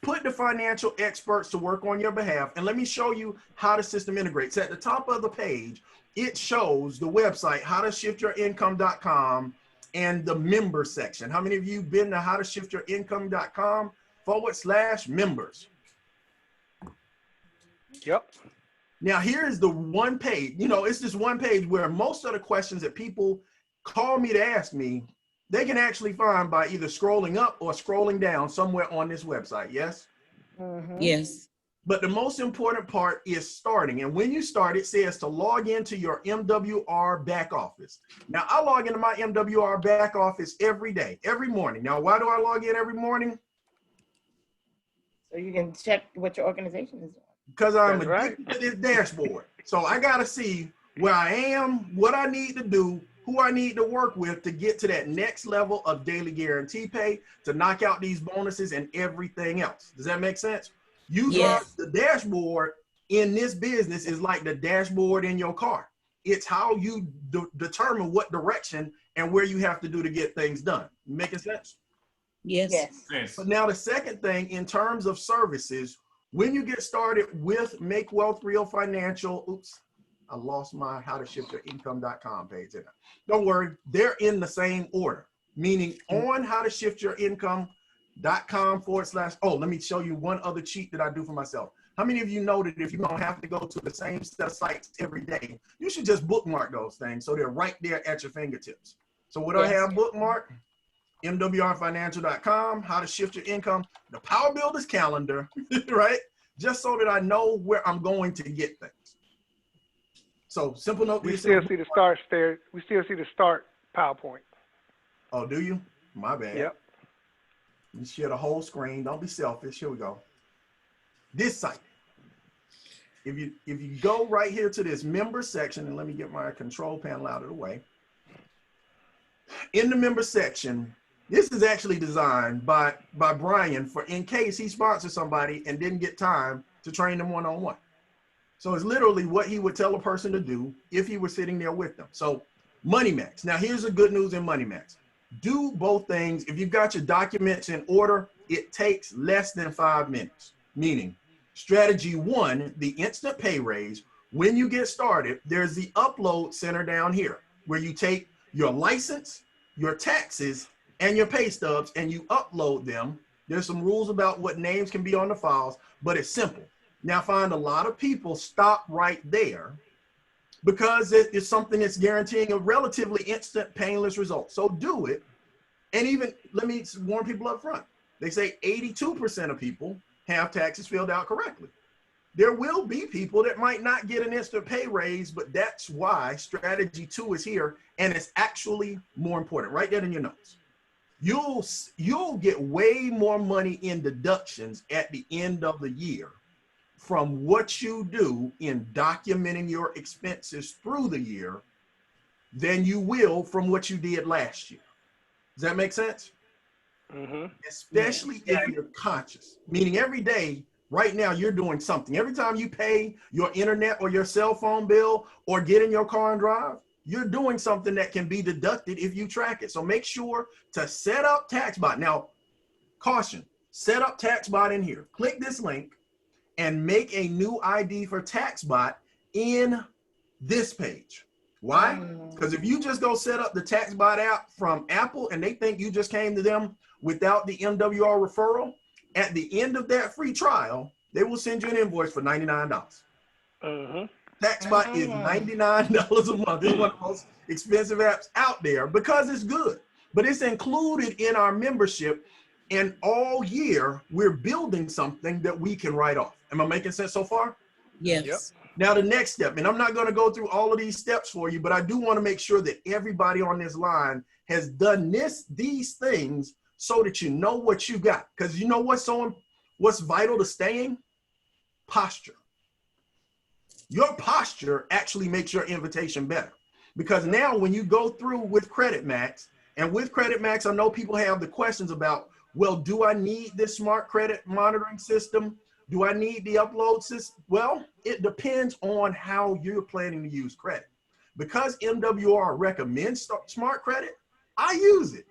Put the financial experts to work on your behalf. And let me show you how the system integrates. At the top of the page, it shows the website, howtoshiftyourincome.com, and the member section. How many of you been to howtoshiftyourincome.com/members? Yep. Now here's the one page, it's this one page where most of the questions that people call me to ask me, they can actually find by either scrolling up or scrolling down somewhere on this website, yes? Yes. But the most important part is starting. And when you start, it says to log into your MWR back office. Now, I log into my MWR back office every day, every morning. Now, why do I log in every morning? So you can check what your organization is doing. Because I'm addicted to this dashboard. So I got to see where I am, what I need to do, who I need to work with to get to that next level of daily guarantee pay, to knock out these bonuses and everything else. Does that make sense? The dashboard in this business is like the dashboard in your car. It's how you determine what direction and where you have to do to get things done. Making sense? Yes. Yes. Yes. But now the second thing in terms of services, when you get started with Make Wealth Real Financial, oops, I lost my howtoshiftyourincome.com page. Don't worry, they're in the same order, meaning on howtoshiftyourincome.com/, oh, let me show you one other cheat that I do for myself. How many of you know that if you don't have to go to the same set of sites every day, you should just bookmark those things so they're right there at your fingertips. So what do I have bookmarked? MWRfinancial.com, how to shift your income, the Power Builders calendar, right? Just so that I know where I'm going to get things. So simple note. We still see the start there. We still see the start PowerPoint. Oh, do you? My bad. Yep. You share the whole screen. Don't be selfish. Here we go. This site. If you go right here to this member section, and let me get my control panel out of the way. In the member section, this is actually designed by Brian for in case he sponsors somebody and didn't get time to train them one-on-one. So it's literally what he would tell a person to do if he were sitting there with them. So Money Max. Now here's the good news in Money Max. Do both things. If you've got your documents in order, it takes less than 5 minutes. Meaning, strategy 1, the instant pay raise. When you get started, there's the upload center down here where you take your license, your taxes, and your pay stubs, and you upload them. There's some rules about what names can be on the files, but it's simple. Now, I find a lot of people stop right there because it is something that's guaranteeing a relatively instant, painless result. So do it. And even, let me warn people up front. They say 82% of people have taxes filled out correctly. There will be people that might not get an instant pay raise, but that's why strategy 2 is here, and it's actually more important. Write that in your notes. You'll get way more money in deductions at the end of the year from what you do in documenting your expenses through the year than you will from what you did last year. Does that make sense? Mm-hmm. Especially if you're conscious, meaning every day, right now, you're doing something. Every time you pay your internet or your cell phone bill or get in your car and drive, you're doing something that can be deducted if you track it. So make sure to set up TaxBot. Now, caution, set up TaxBot in here. Click this link and make a new ID for TaxBot in this page. Why? Because if you just go set up the TaxBot app from Apple and they think you just came to them without the MWR referral, at the end of that free trial, they will send you an invoice for $99. Mm-hmm. TaxBot is $99 a month. It's one of the most expensive apps out there because it's good, but it's included in our membership. And all year, we're building something that we can write off. Am I making sense so far? Yes. Yep. Now, the next step, and I'm not going to go through all of these steps for you, but I do want to make sure that everybody on this line has done these things so that you know what you got. Because you know what's vital to staying? Posture. Your posture actually makes your invitation better. Because now when you go through with Credit Max, and with Credit Max, I know people have the questions about, well, do I need this smart credit monitoring system? Do I need the upload system? Well, it depends on how you're planning to use credit. Because MWR recommends smart credit, I use it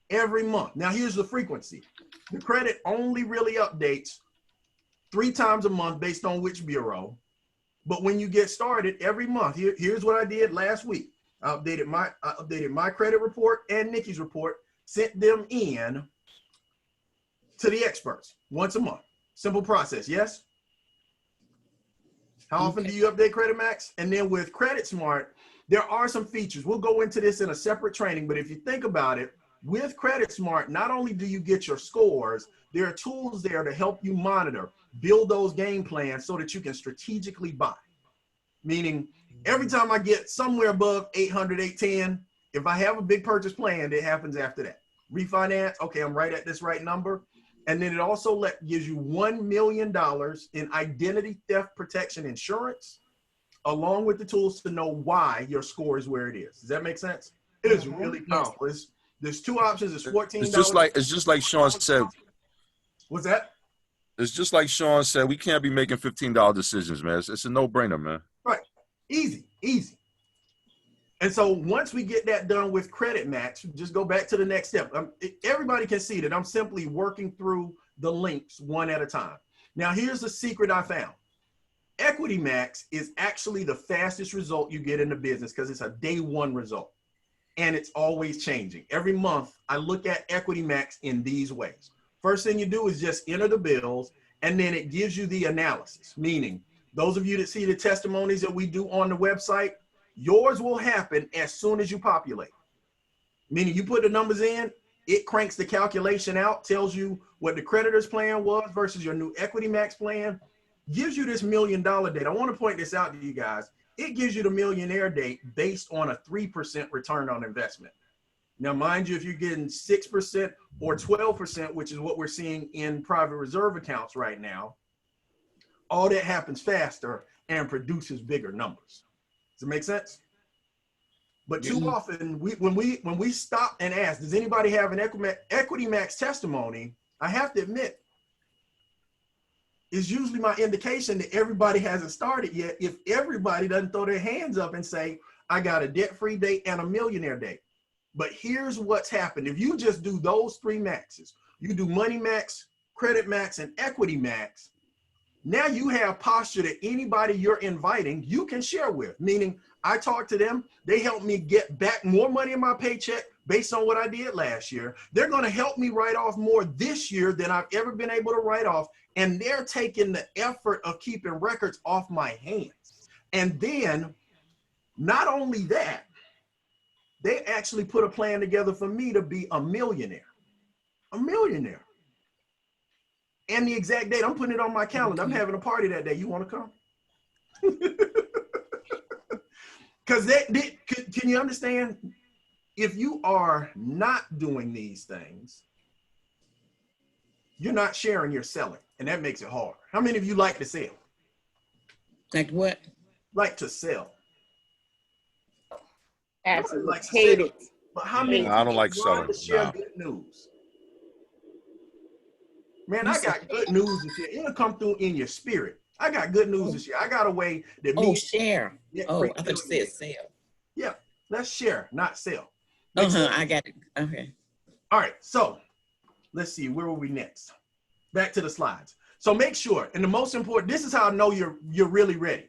every month. Now, here's the frequency. The credit only really updates 3 times a month based on which bureau. But when you get started every month, here's what I did last week. I updated my credit report and Nikki's report, sent them in to the experts once a month. Simple process, yes? How often do you update Credit Max? And then with Credit Smart, there are some features. We'll go into this in a separate training, but if you think about it, with Credit Smart, not only do you get your scores, there are tools there to help you monitor, build those game plans so that you can strategically buy. Meaning, every time I get somewhere above 800, 810, if I have a big purchase planned, it happens after that. Refinance, okay, I'm right at this right number. And then it also gives you $1 million in identity theft protection insurance, along with the tools to know why your score is where it is. Does that make sense? It is really powerful. There's 2 options. It's $14. It's just like Sean said. What's that? It's just like Sean said. We can't be making $15 decisions, man. It's a no-brainer, man. Right. Easy. And so once we get that done with credit max, just go back to the next step. Everybody can see that I'm simply working through the links one at a time. Now, here's the secret I found. Equity max is actually the fastest result you get in the business because it's a day one result. And it's always changing. Every month, I look at equity max in these ways. First thing you do is just enter the bills, and then it gives you the analysis, meaning those of you that see the testimonies that we do on the website, yours will happen as soon as you populate. Meaning you put the numbers in, it cranks the calculation out, tells you what the creditor's plan was versus your new equity max plan, gives you this $1 million date. I want to point this out to you guys. It gives you the millionaire date based on a 3% return on investment. Now, mind you, if you're getting 6% or 12%, which is what we're seeing in private reserve accounts right now, all that happens faster and produces bigger numbers. Does it make sense? But too often, when we stop and ask, does anybody have an equity max testimony? I have to admit, is usually my indication that everybody hasn't started yet if everybody doesn't throw their hands up and say, I got a debt-free date and a millionaire date. But here's what's happened. If you just do those 3 maxes, you do money max, credit max, and equity max, now you have posture that anybody you're inviting, you can share with. Meaning I talk to them, they help me get back more money in my paycheck based on what I did last year. They're gonna help me write off more this year than I've ever been able to write off. And they're taking the effort of keeping records off my hands. And then, not only that, they actually put a plan together for me to be a millionaire. A millionaire. And the exact date, I'm putting it on my calendar. I'm having a party that day. You want to come? Because can you understand? If you are not doing these things, you're not sharing, you're selling. And that makes it hard. How many of you like to sell? Like what? Like to sell. Absolutely Likes to hate sell. it. But how many I don't like people love selling. to share No. good news? Man, I got good news this year. It'll come through in your spirit. I got good news this year. I got a way that Share. I thought you said sell. Yeah, let's share, not sell. I got it. Okay. All right, so let's see, where were we next? Back to the slides. So make sure, and the most important, this is how I know you're really ready.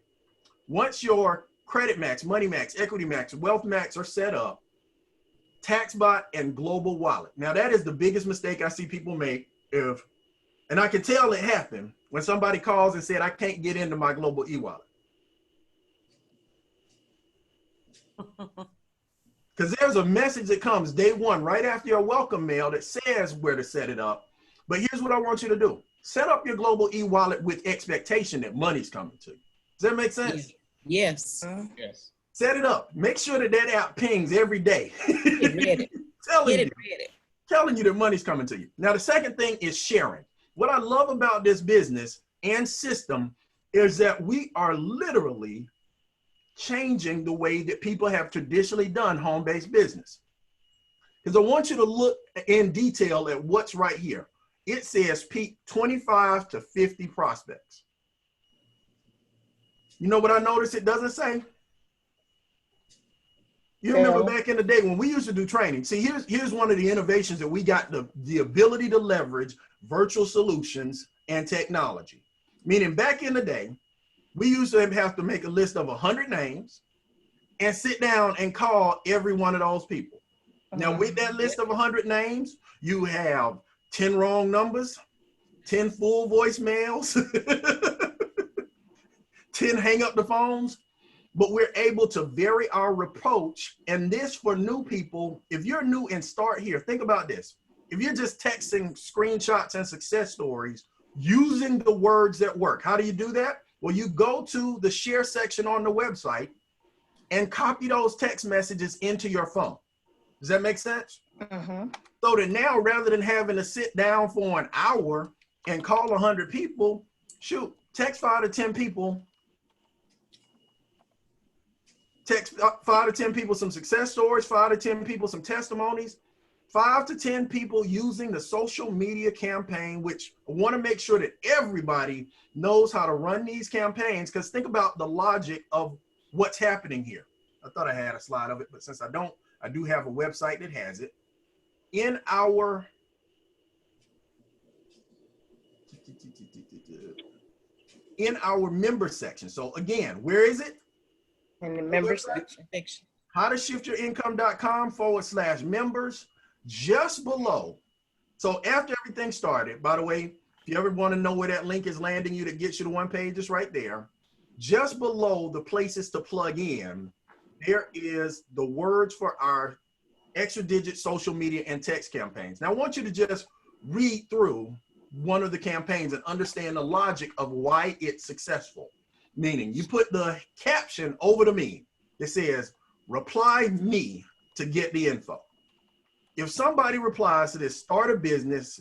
Once your credit max, money max, equity max, wealth max are set up, TaxBot and Global Wallet. Now that is the biggest mistake I see people make. And I can tell it happened when somebody calls and said, I can't get into my Global e-wallet. Because there's a message that comes day one, right after your welcome mail that says where to set it up. But here's what I want you to do. Set up your Global e-wallet with expectation that money's coming to you. Does that make sense? Yes. Yes. Set it up. Make sure that that app pings every day. Telling you that money's coming to you. Now, the second thing is sharing. What I love about this business and system is that we are literally changing the way that people have traditionally done home-based business. Because I want you to look in detail at what's right here. It says peak 25 to 50 prospects. You know what I noticed it doesn't say? You remember back in the day when we used to do training. See, here's one of the innovations that we got, the ability to leverage virtual solutions and technology. Meaning back in the day, we used to have to make a list of 100 names and sit down and call every one of those people. Now with that list of 100 names, you have 10 wrong numbers, 10 full voicemails, 10 hang up the phones. But we're able to vary our approach. And this for new people, if you're new and start here, think about this. If you're just texting screenshots and success stories using the words that work, how do you do that? Well, you go to the share section on the website and copy those text messages into your phone. Does that make sense? So that now, rather than having to sit down for an hour and call 100 people, shoot, text 5 to 10 people. Text 5 to 10 people some success stories, 5 to 10 people some testimonies, 5 to 10 people using the social media campaign, which I want to make sure that everybody knows how to run these campaigns, because think about the logic of what's happening here. I thought I had a slide of it, but since I don't, I do have a website that has it. In our member section. So again, where is it? In the member section. howtoshiftyourincome.com/members. Just below. So after everything started, by the way, if you ever want to know where that link is landing you that gets you to one page, it's right there. Just below the places to plug in, there is the words for our extra digit social media and text campaigns. Now I want you to just read through one of the campaigns and understand the logic of why it's successful. Meaning you put the caption over the meme. It says, reply me to get the info. If somebody replies to this, start a business,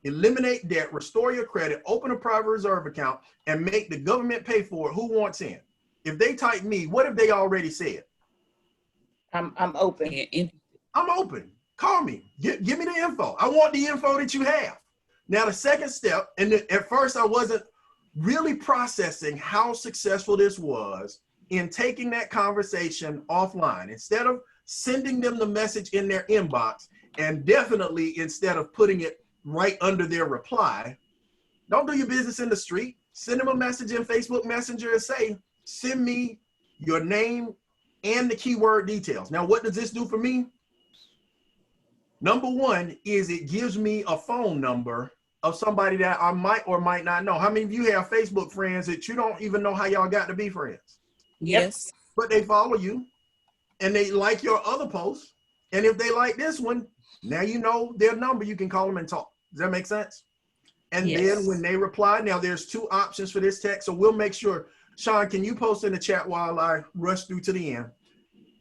eliminate debt, restore your credit, open a private reserve account, and make the government pay for it, who wants in? If they type me, what have they already said? I'm open. I'm open. Call me. Give me the info. I want the info that you have. Now, the second step, and at first I wasn't really processing how successful this was in taking that conversation offline. Instead of sending them the message in their inbox, and definitely instead of putting it right under their reply, don't do your business in the street. Send them a message in Facebook Messenger and say, send me your name and the keyword details. Now, what does this do for me? Number one is it gives me a phone number of somebody that I might or might not know. How many of you have Facebook friends that you don't even know how y'all got to be friends? Yes. But they follow you and they like your other posts. And if they like this one, now you know their number, you can call them and talk. Does that make sense? And then when they reply, now there's two options for this text. So we'll make sure, Sean, can you post in the chat while I rush through to the end,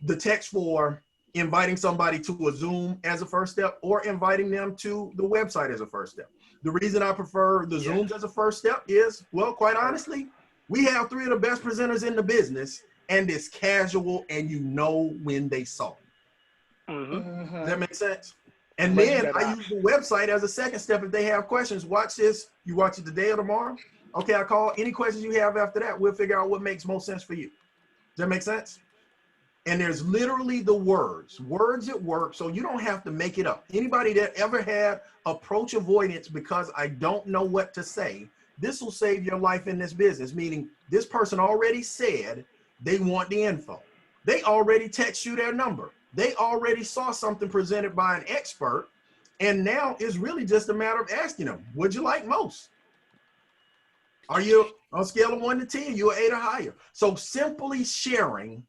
the text for inviting somebody to a Zoom as a first step or inviting them to the website as a first step. The reason I prefer the Zooms as a first step is, well, quite honestly, we have three of the best presenters in the business and it's casual and you know when they saw it. Does that make sense? And then I use the website as a second step if they have questions. Watch this. You watch it today or tomorrow. Okay, I call any questions you have after that. We'll figure out what makes most sense for you. Does that make sense? And there's literally the words at work, so you don't have to make it up. Anybody that ever had approach avoidance because I don't know what to say, this will save your life in this business, meaning this person already said they want the info. They already text you their number. They already saw something presented by an expert, and now it's really just a matter of asking them, what'd you like most? Are you on a scale of 1 to 10, you're 8 or higher? So simply sharing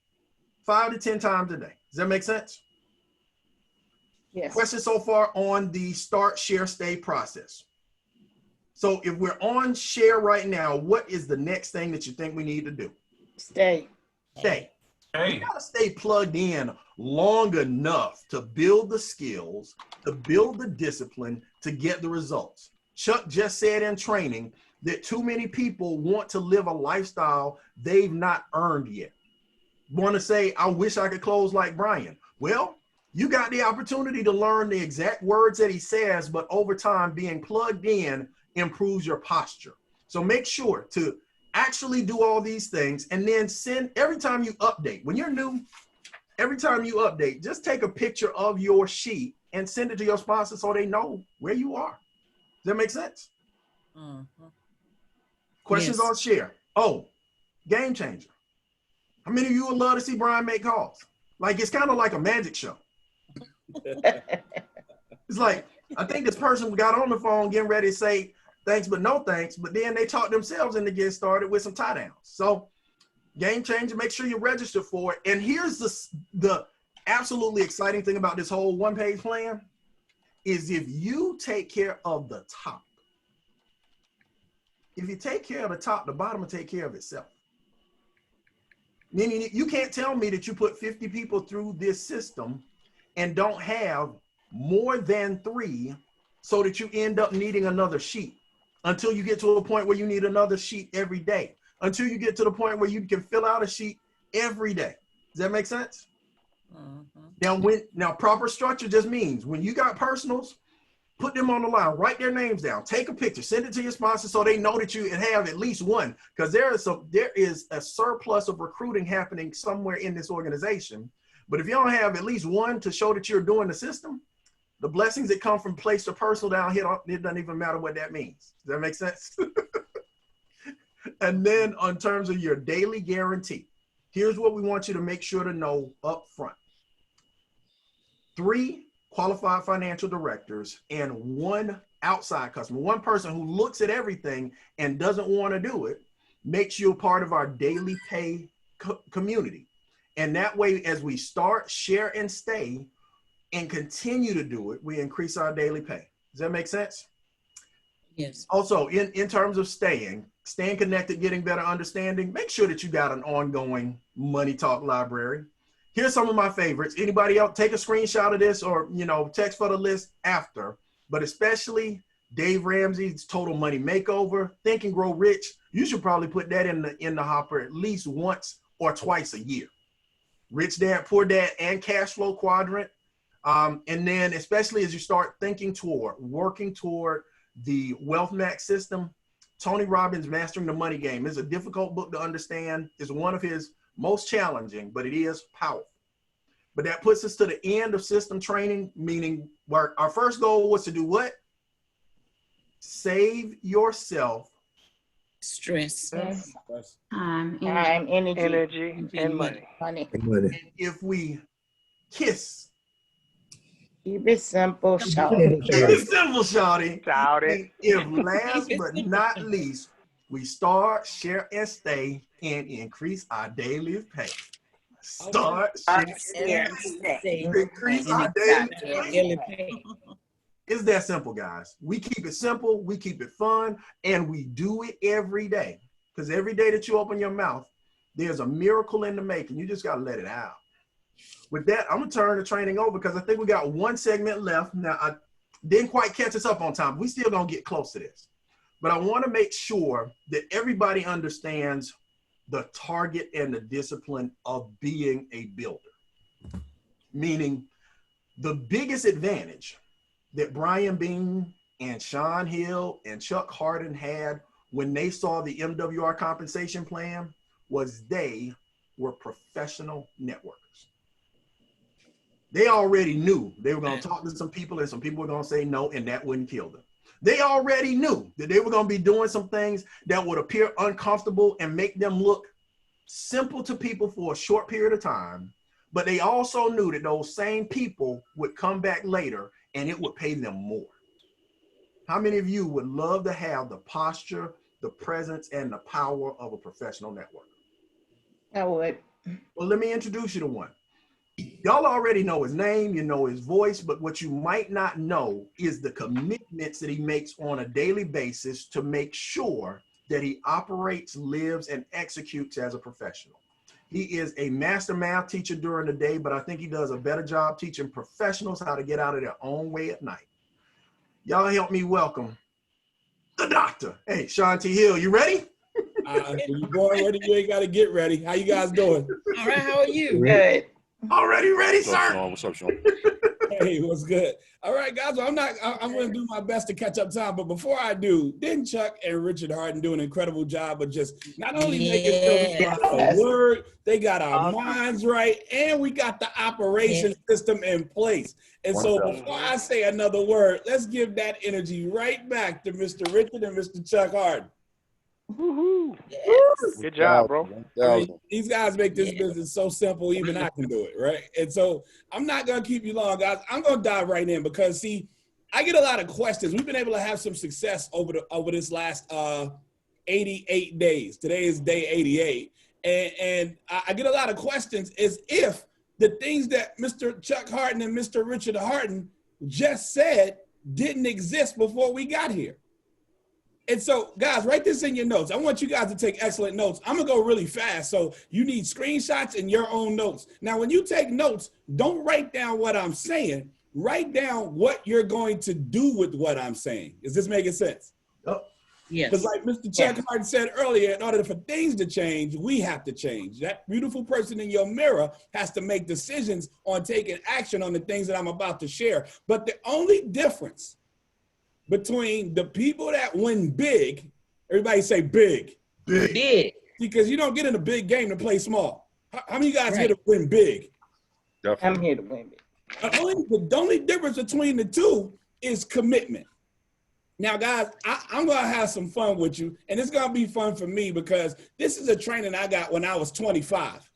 5 to 10 times a day. Does that make sense? Yes. Questions so far on the start, share, stay process. So if we're on share right now, what is the next thing that you think we need to do? Stay. Stay. You gotta stay plugged in long enough to build the skills, to build the discipline, to get the results. Chuck just said in training that too many people want to live a lifestyle they've not earned yet. Want to say, I wish I could close like Brian. Well, you got the opportunity to learn the exact words that he says, but over time being plugged in improves your posture. So make sure to actually do all these things and then send every time you update. When you're new, every time you update, just take a picture of your sheet and send it to your sponsor so they know where you are. Does that make sense? Questions on share. Oh, game changer. How many of you would love to see Brian make calls? Like, it's kind of like a magic show. It's like, I think this person got on the phone getting ready to say thanks, but no thanks. But then they talked themselves into getting started with some tie downs. So game changer, make sure you register for it. And here's the absolutely exciting thing about this whole one-page plan is if you take care of the top, if you take care of the top, the bottom will take care of itself. Meaning you can't tell me that you put 50 people through this system and don't have more than 3 so that you end up needing another sheet until you get to a point where you need another sheet every day, until you get to the point where you can fill out a sheet every day. Does that make sense? Now proper structure just means when you got personals put them on the line, write their names down, take a picture, send it to your sponsor so they know that you have at least one, because there is a surplus of recruiting happening somewhere in this organization. But if you don't have at least one to show that you're doing the system, the blessings that come from place to personal down here, it doesn't even matter what that means. Does that make sense? And then in terms of your daily guarantee, here's what we want you to make sure to know up front. 3 qualified financial directors and 1 outside customer, 1 person who looks at everything and doesn't want to do it, makes you a part of our daily pay community. And that way, as we start, share, and stay, and continue to do it, we increase our daily pay. Does that make sense? Yes. Also, in terms of staying connected, getting better understanding, make sure that you got an ongoing Money Talk library. Here's some of my favorites. Anybody else take a screenshot of this or, text for the list after, but especially Dave Ramsey's Total Money Makeover, Think and Grow Rich. You should probably put that in the hopper at least once or twice a year. Rich Dad, Poor Dad, and Cash Flow Quadrant. And then especially as you start working toward the Wealth Max system, Tony Robbins' Mastering the Money Game is a difficult book to understand. It's one of his most challenging, but it is powerful. But that puts us to the end of system training, meaning our first goal was to do what? Save yourself Stress. Time, Energy, and money. money. And if we kiss, Keep it simple, shout. keep it simple, shawty. Shout it. If last but not least, we start, share, and stay, and increase our daily pay. Start, share, increase our daily pay. It's that simple, guys. We keep it simple, we keep it fun, and we do it every day. Because every day that you open your mouth, there's a miracle in the making. You just got to let it out. With that, I'm going to turn the training over because I think we got 1 segment left. Now, I didn't quite catch us up on time. We still going to get close to this. But I want to make sure that everybody understands the target and the discipline of being a builder. Meaning, the biggest advantage that Brian Bean and Sean Hill and Chuck Harden had when they saw the MWR compensation plan was they were professional networkers. They already knew they were going to talk to some people and some people were going to say no, and that wouldn't kill them. They already knew that they were going to be doing some things that would appear uncomfortable and make them look simple to people for a short period of time. But they also knew that those same people would come back later and it would pay them more. How many of you would love to have the posture, the presence, and the power of a professional networker? I would. Well, let me introduce you to one. Y'all already know his name, you know his voice, but what you might not know is the commitments that he makes on a daily basis to make sure that he operates, lives, and executes as a professional. He is a master math teacher during the day, but I think he does a better job teaching professionals how to get out of their own way at night. Y'all help me welcome the doctor. Hey, Sean T. Hill, you ready? When you're born ready, you ain't got to get ready. How you guys doing? All right, how are you? Good. Already ready, What's up, sir? Sean? What's up, Sean? Hey, what's good? All right, guys, well, I'm going to do my best to catch up time. But before I do, didn't Chuck and Richard Harden do an incredible job of just not only making sure we got the word, they got our minds right, and we got the operation system in place. And so before I say another word, let's give that energy right back to Mr. Richard and Mr. Chuck Harden. Woohoo. Yes. Good job, bro. I mean, these guys make this business so simple, even I can do it, right? And so I'm not going to keep you long, guys. I'm going to dive right in because, see, I get a lot of questions. We've been able to have some success over this last 88 days. Today is day 88. And I get a lot of questions as if the things that Mr. Chuck Harden and Mr. Richard Harden just said didn't exist before we got here. And so, guys, write this in your notes. I want you guys to take excellent notes. I'm going to go really fast, so you need screenshots and your own notes. Now, when you take notes, don't write down what I'm saying. Write down what you're going to do with what I'm saying. Is this making sense? Oh. Yes. Because like Mr. Chuck Harden said earlier, in order for things to change, we have to change. That beautiful person in your mirror has to make decisions on taking action on the things that I'm about to share. But the only difference between the people that win big. Everybody say big. Big. Because you don't get in a big game to play small. How many guys here Right. to win big? I'm Definitely. here to win big. The only difference between the two is commitment. Now, guys, I'm going to have some fun with you, and it's going to be fun for me because this is a training I got when I was 25.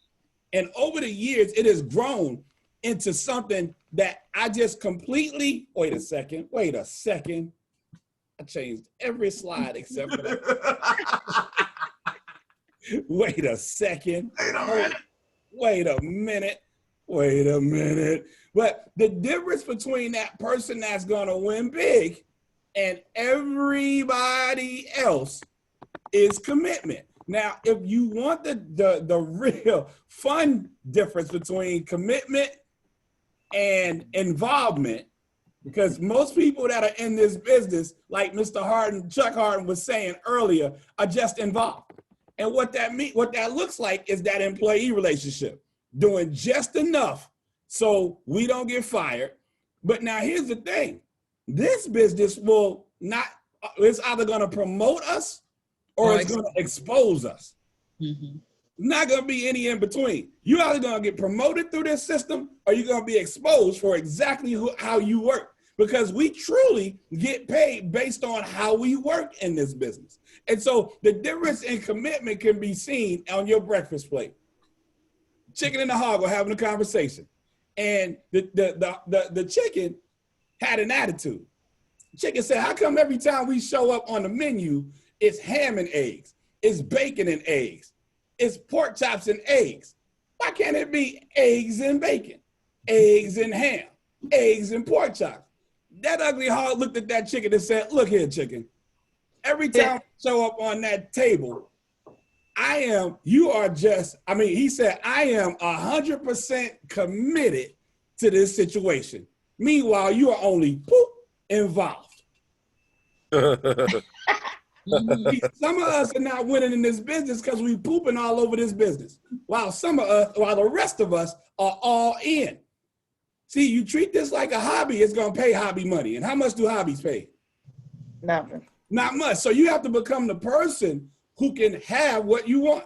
And over the years, it has grown into something that I just completely, wait a second. I changed every slide except for that. Wait a second. Wait a minute. But the difference between that person that's going to win big and everybody else is commitment. Now, if you want the real fun difference between commitment and involvement, because most people that are in this business, like Chuck Harden was saying earlier, are just involved. And what that looks like is that employee relationship, doing just enough so we don't get fired. But now here's the thing. This business will not, it's either going to promote us or it's going to expose us. Mm-hmm. Not going to be any in between. You're either going to get promoted through this system or you're going to be exposed for exactly how you work, because we truly get paid based on how we work in this business. And so the difference in commitment can be seen on your breakfast plate. Chicken and the hog were having a conversation, and the chicken had an attitude. Chicken said, how come every time we show up on the menu, it's ham and eggs, it's bacon and eggs, it's pork chops and eggs? Why can't it be eggs and bacon, eggs and ham, eggs and pork chops? That ugly hog looked at that chicken and said, look here, chicken. Every time we show up on that table, he said, I am 100% committed to this situation. Meanwhile, you are only involved. Some of us are not winning in this business because we pooping all over this business, while the rest of us are all in. See, you treat this like a hobby, it's going to pay hobby money. And how much do hobbies pay? Nothing. Not much. So you have to become the person who can have what you want.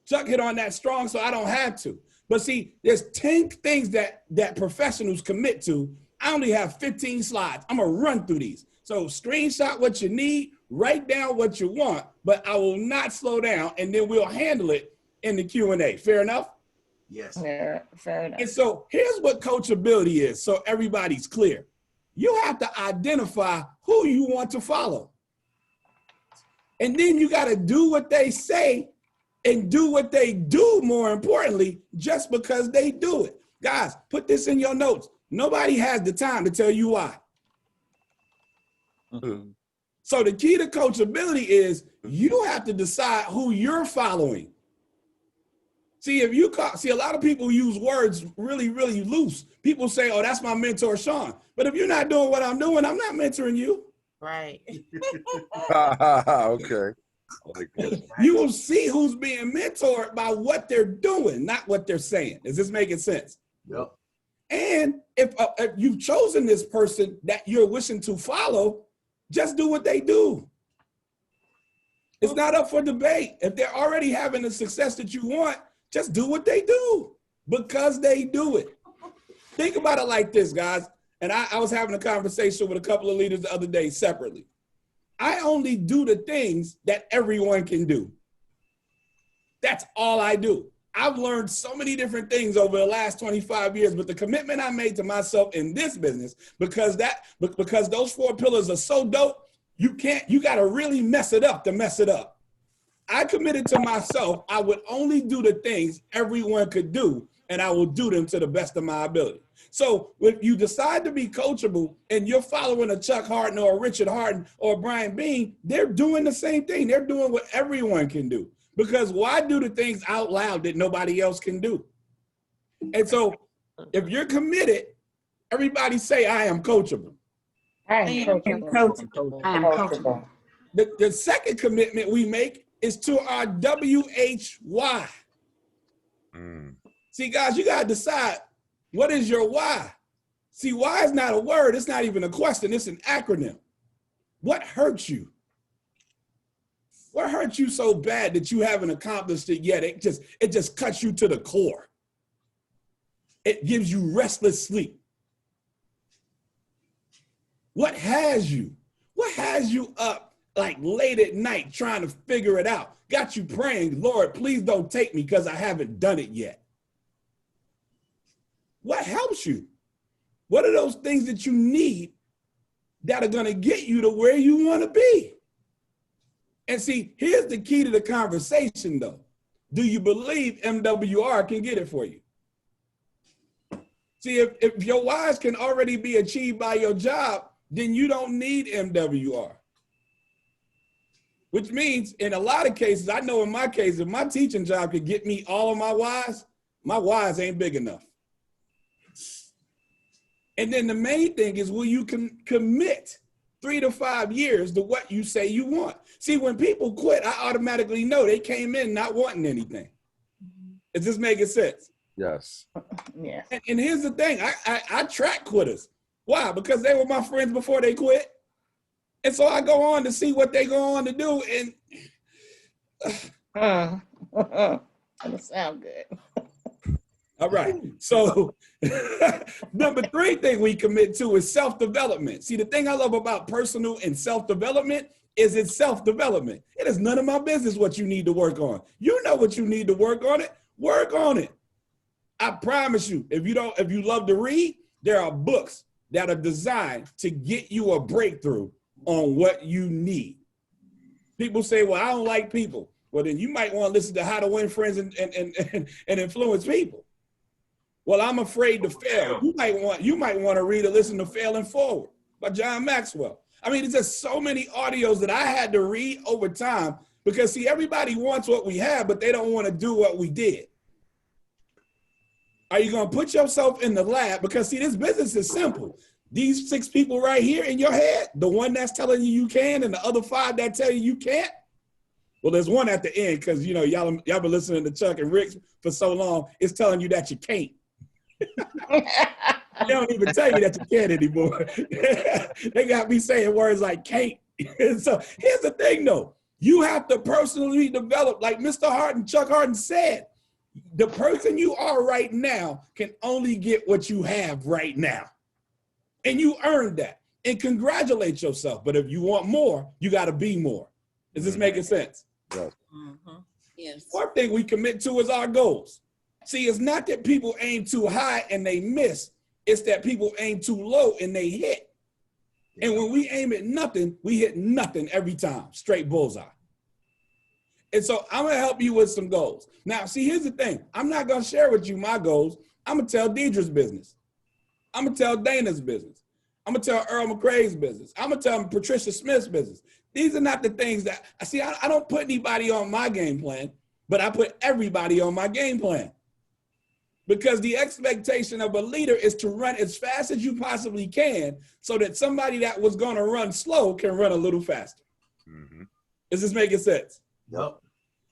Chuck hit on that strong, so I don't have to. But see, there's 10 things that professionals commit to. I only have 15 slides. I'm going to run through these. So screenshot what you need, write down what you want, but I will not slow down, and then we'll handle it in the Q&A. Fair enough? Yes. Yeah, fair enough. And so here's what coachability is, so everybody's clear. You have to identify who you want to follow. And then you got to do what they say and do what they do, more importantly, just because they do it. Guys, put this in your notes. Nobody has the time to tell you why. So the key to coachability is you have to decide who you're following. See, a lot of people use words really, really loose. People say, oh, that's my mentor, Sean. But if you're not doing what I'm doing, I'm not mentoring you. Right. Okay. You will see who's being mentored by what they're doing, not what they're saying. Is this making sense? Yep. And if you've chosen this person that you're wishing to follow, just do what they do. It's not up for debate. If they're already having the success that you want, just do what they do because they do it. Think about it like this, guys. And I was having a conversation with a couple of leaders the other day separately. I only do the things that everyone can do. That's all I do. I've learned so many different things over the last 25 years, but the commitment I made to myself in this business, because those 4 pillars are so dope, you got to really mess it up to mess it up. I committed to myself, I would only do the things everyone could do, and I will do them to the best of my ability. So if you decide to be coachable and you're following a Chuck Harden or a Richard Harden or a Brian Bean, they're doing the same thing. They're doing what everyone can do. Because why do the things out loud that nobody else can do? And so if you're committed, everybody say, I am coachable. I am coachable. I am coachable. The second commitment we make is to our WHY. See, guys, you got to decide, what is your why? See, why is not a word. It's not even a question. It's an acronym. What hurt you? What hurt you so bad that you haven't accomplished it yet? It just cuts you to the core. It gives you restless sleep. What has you? What has you up like late at night trying to figure it out? Got you praying, Lord, please don't take me because I haven't done it yet. What helps you? What are those things that you need that are going to get you to where you want to be? And see, here's the key to the conversation though. Do you believe MWR can get it for you? See, if your whys can already be achieved by your job, then you don't need MWR. Which means in a lot of cases, I know in my case, if my teaching job could get me all of my whys ain't big enough. And then the main thing is, will you commit 3 to 5 years to what you say you want? See, when people quit, I automatically know they came in not wanting anything. Is this making sense? Yes. Yeah. And here's the thing, I track quitters. Why? Because they were my friends before they quit. And so I go on to see what they go on to do. And That'll sound good. all right. So number 3 thing we commit to is self-development. See, the thing I love about personal and self-development is it's self-development. It is none of my business what you need to work on. You know what you need to work on it. Work on it. I promise you, if you love to read, there are books that are designed to get you a breakthrough on what you need. People say, well, I don't like people. Well, then you might want to listen to How to Win Friends and Influence People. Well, I'm afraid to fail. You might want to read or listen to Failing Forward by John Maxwell. I mean, it's just so many audios that I had to read over time because, see, everybody wants what we have, but they don't want to do what we did. Are you going to put yourself in the lab? Because, see, this business is simple. These 6 people right here in your head, the one that's telling you you can and the other 5 that tell you can't. Well, there's one at the end because, you know, y'all been listening to Chuck and Rick for so long, it's telling you that you can't. They don't even tell you that you can't anymore. They got me saying words like can't. So here's the thing, though. You have to personally develop, like Mr. Harden, Chuck Harden said, the person you are right now can only get what you have right now. And you earned that. And congratulate yourself. But if you want more, you got to be more. Is this making sense? Yes. Mm-hmm. Yes. 4th thing we commit to is our goals. See, it's not that people aim too high and they miss. It's that people aim too low and they hit. And when we aim at nothing, we hit nothing every time. Straight bullseye. And so I'm going to help you with some goals. Now, see, here's the thing. I'm not going to share with you my goals. I'm going to tell Deidre's business. I'm going to tell Dana's business. I'm going to tell Earl McCrae's business. I'm going to tell Patricia Smith's business. These are not the things that, I don't put anybody on my game plan, but I put everybody on my game plan. Because the expectation of a leader is to run as fast as you possibly can so that somebody that was going to run slow can run a little faster. Mm-hmm. Is this making sense? Yep.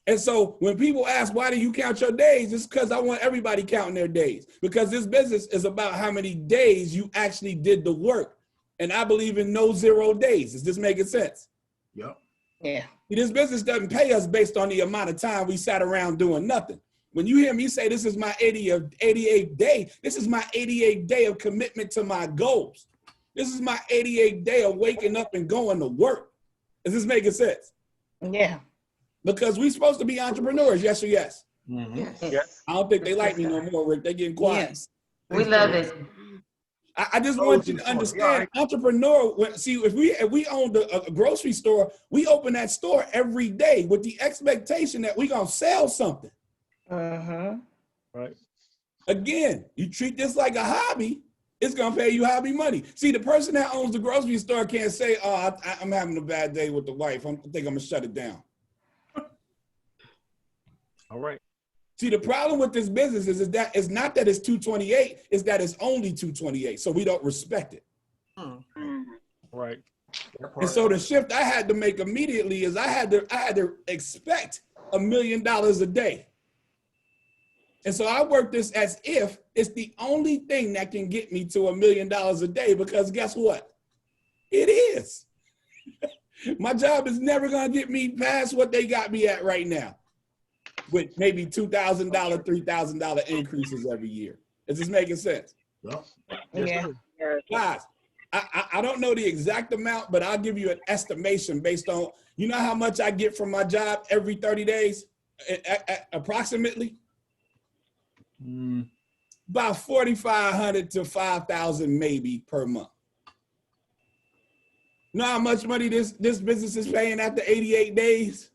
And so when people ask, why do you count your days? It's because I want everybody counting their days. Because this business is about how many days you actually did the work. And I believe in no 0 days. Is this making sense? Yep. Yeah. This business doesn't pay us based on the amount of time we sat around doing nothing. When you hear me say this is my 88th day, this is my 88th day of commitment to my goals. This is my 88th day of waking up and going to work. Is this making sense? Yeah. Because we're supposed to be entrepreneurs, yes or yes? Mm-hmm. Yes. I don't think they like me no more, Rick. They're getting quiet. Yes. We love it. I just want you to understand, entrepreneur, if we owned a grocery store, we open that store every day with the expectation that we're going to sell something. Uh-huh. Right. Again, you treat this like a hobby, it's going to pay you hobby money. See, the person that owns the grocery store can't say, oh, I'm having a bad day with the wife. I think I'm going to shut it down. All right. See, the problem with this business is that it's not that it's 228, it's that it's only 228. So we don't respect it. Right. And so the shift I had to make immediately is I had to expect $1 million a day. And so I work this as if it's the only thing that can get me to $1 million a day, because guess what? It is. My job is never going to get me past what they got me at right now, with maybe $2,000, $3,000 increases every year. Is this making sense? Yep. Yeah. Guys, I don't know the exact amount, but I'll give you an estimation based on, you know how much I get from my job every 30 days, approximately? About $4,500 to $5,000 maybe per month. Know how much money this business is paying after 88 days?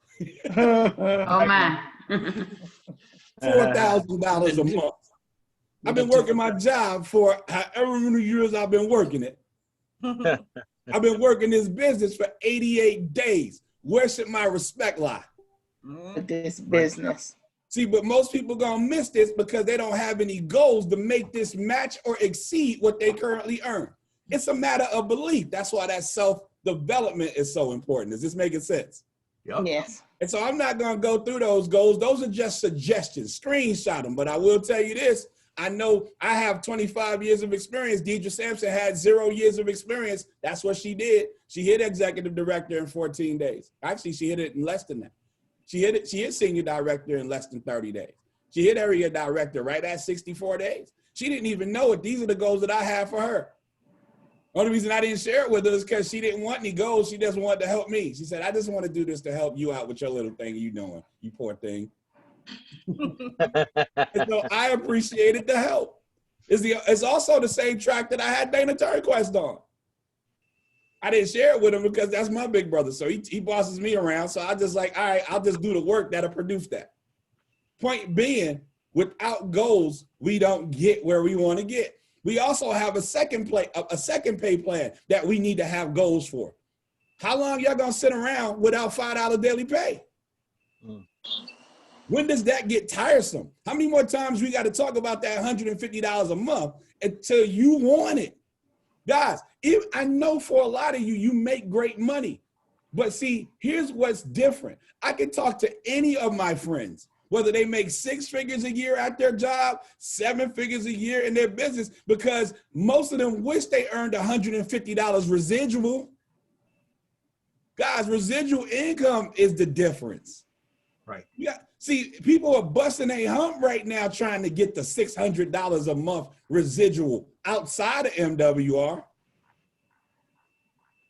Oh my. $4,000 a month. I've been working my job for however many years I've been working it. I've been working this business for 88 days. Where should my respect lie? This business. See, but most people gonna miss this because they don't have any goals to make this match or exceed what they currently earn. It's a matter of belief. That's why that self-development is so important. Is this making sense? Yep. Yes. And so I'm not gonna go through those goals. Those are just suggestions, screenshot them. But I will tell you this, I know I have 25 years of experience. Deidre Sampson had 0 years of experience. That's what she did. She hit executive director in 14 days. Actually, she hit it in less than that. She hit senior director in less than 30 days. She hit area director right at 64 days. She didn't even know it. These are the goals that I have for her. Only reason I didn't share it with her is because she didn't want any goals. She just wanted to help me. She said, I just want to do this to help you out with your little thing you doing, you poor thing. And so I appreciated the help. It's also the same track that I had Dana Turnquest on. I didn't share it with him because that's my big brother. So he bosses me around. So I just like, all right, I'll just do the work that'll produce that. Point being, without goals, we don't get where we want to get. We also have a second pay plan that we need to have goals for. How long y'all gonna sit around without $5 daily pay? When does that get tiresome? How many more times we got to talk about that $150 a month until you want it? Guys, I know for a lot of you, you make great money. But see, here's what's different. I can talk to any of my friends, whether they make 6 figures a year at their job, 7 figures a year in their business, because most of them wish they earned $150 residual. Guys, residual income is the difference. Right. Yeah. See, people are busting a hump right now trying to get the $600 a month residual outside of MWR.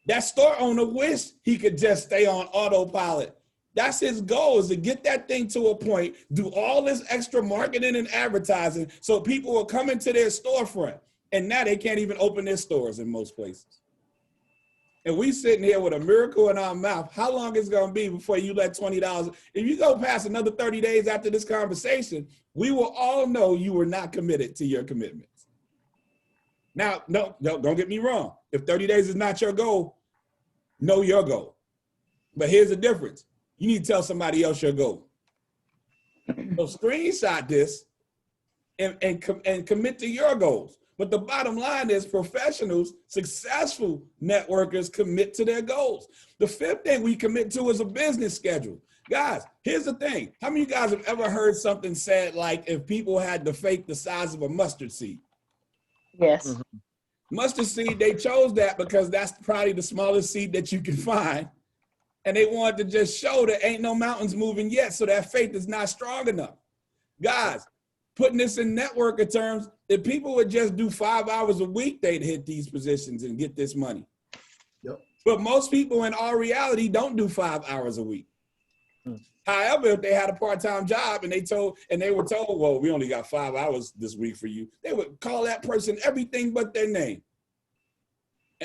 That store owner wish he could just stay on autopilot. That's his goal, is to get that thing to a point, do all this extra marketing and advertising so people will come into their storefront. And now they can't even open their stores in most places. And we sitting here with a miracle in our mouth. How long is it going to be before you let $20? If you go past another 30 days after this conversation, we will all know you were not committed to your commitments. Now, no, don't get me wrong. If 30 days is not your goal, know your goal. But here's the difference. You need to tell somebody else your goal. So screenshot this and commit to your goals. But the bottom line is professionals, successful networkers commit to their goals. The 5th thing we commit to is a business schedule. Guys, here's the thing. How many of you guys have ever heard something said like if people had to fake the size of a mustard seed? Yes. Mm-hmm. Mustard seed, they chose that because that's probably the smallest seed that you can find. And they wanted to just show that ain't no mountains moving yet, so that faith is not strong enough. Guys, putting this in networker terms, if people would just do 5 hours a week, they'd hit these positions and get this money. Yep. But most people in our reality don't do 5 hours a week. However, if they had a part-time job and they were told, well, we only got 5 hours this week for you, they would call that person everything but their name.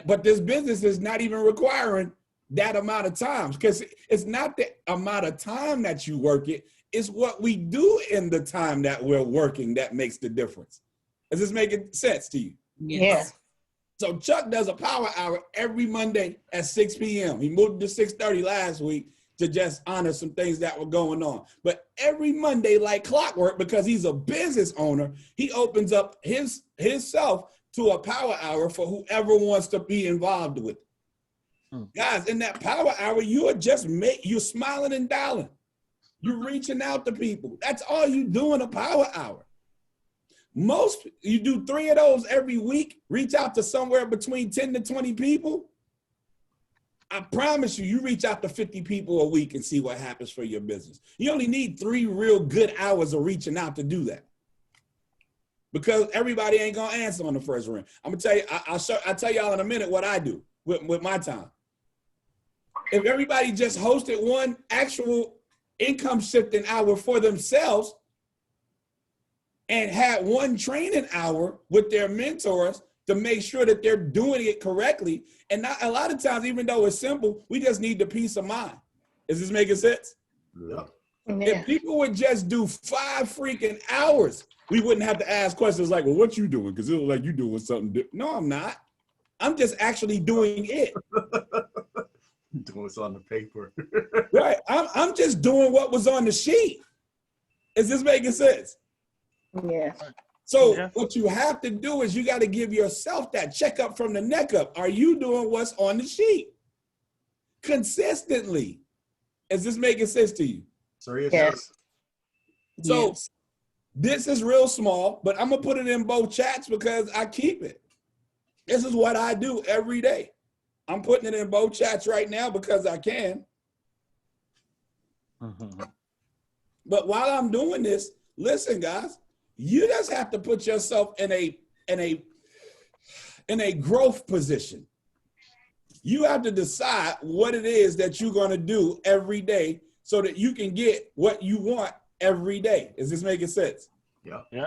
But this business is not even requiring that amount of time, because it's not the amount of time that you work it, it's what we do in the time that we're working that makes the difference. Is this making sense to you? Yes. So Chuck does a power hour every Monday at 6 p.m. He moved to 6:30 last week to just honor some things that were going on. But every Monday, like clockwork, because he's a business owner, he opens up himself to a power hour for whoever wants to be involved with it. Guys, in that power hour, you're smiling and dialing. You're reaching out to people. That's all you do in a power hour. You do 3 of those every week, reach out to somewhere between 10 to 20 people. I promise you, you reach out to 50 people a week and see what happens for your business. You only need 3 real good hours of reaching out to do that. Because everybody ain't gonna answer on the first ring. I'm gonna tell you, I'll tell y'all in a minute what I do with my time. If everybody just hosted one actual income shifting hour for themselves and had one training hour with their mentors to make sure that they're doing it correctly. And not, a lot of times, even though it's simple, we just need the peace of mind. Is this making sense? Yeah. If people would just do 5 freaking hours, we wouldn't have to ask questions like, well, what you doing? Because it looks like you doing something different. No, I'm not. I'm just actually doing it. Doing what's on the paper. Right. I'm just doing what was on the sheet. Is this making sense? Yeah. So what you have to do is you got to give yourself that checkup from the neck up. Are you doing what's on the sheet consistently? Is this making sense to you? Serious? Yes. So this is real small, but I'm going to put it in both chats because I keep it. This is what I do every day. I'm putting it in both chats right now because I can. But while I'm doing this, listen, guys, you just have to put yourself in a growth position. You have to decide what it is that you're going to do every day so that you can get what you want every day. Is this making sense? Yeah. Yeah.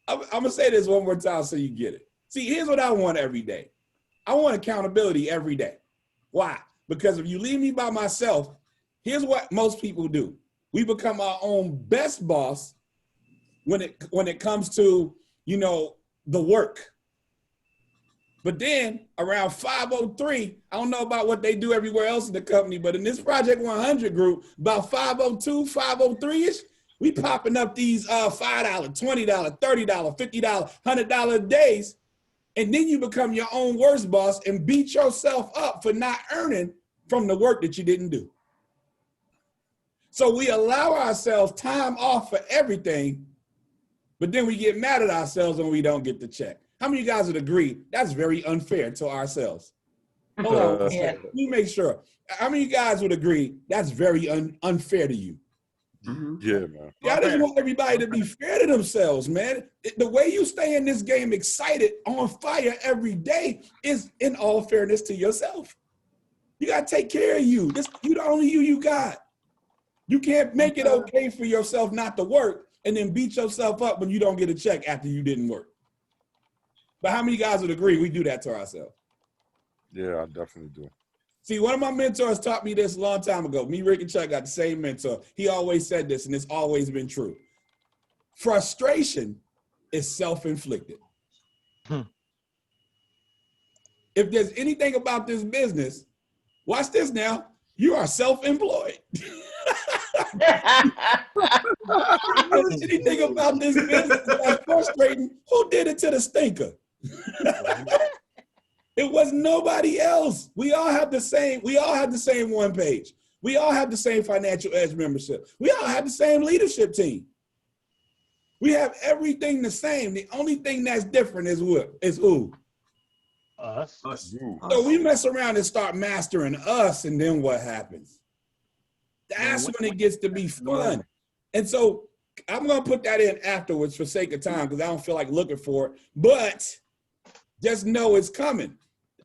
I'm going to say this one more time so you get it. See, here's what I want every day. I want accountability every day. Why? Because if you leave me by myself, here's what most people do. We become our own best boss when it comes to, the work. But then around 5:03, I don't know about what they do everywhere else in the company, but in this Project 100 group, about 5:02, 5:03-ish, we popping up these $5, $20, $30, $50, $100 days. And then you become your own worst boss and beat yourself up for not earning from the work that you didn't do. So we allow ourselves time off for everything, but then we get mad at ourselves when we don't get the check. How many of you guys would agree that's very unfair to ourselves? Hold on a second. Let me make sure. How many of you guys would agree that's very unfair to you? Yeah, man. I just want everybody to be fair to themselves, man. The way you stay in this game excited, on fire every day is in all fairness to yourself. You got to take care of you. You the only you got. You can't make it okay for yourself not to work and then beat yourself up when you don't get a check after you didn't work. But how many guys would agree we do that to ourselves? Yeah, I definitely do. See, one of my mentors taught me this a long time ago. Me, Rick, and Chuck got the same mentor. He always said this, and it's always been true. Frustration is self-inflicted. If there's anything about this business, watch this now, you are self-employed. If there's anything about this business that's frustrating, who did it to the stinker? It was nobody else. We all have the same one page. We all have the same Financial Edge membership. We all have the same leadership team. We have everything the same. The only thing that's different is what? Is who? Us. So we mess around and start mastering us, and then what happens? That's when it gets to be fun. And so I'm going to put that in afterwards for sake of time because I don't feel like looking for it. But just know it's coming.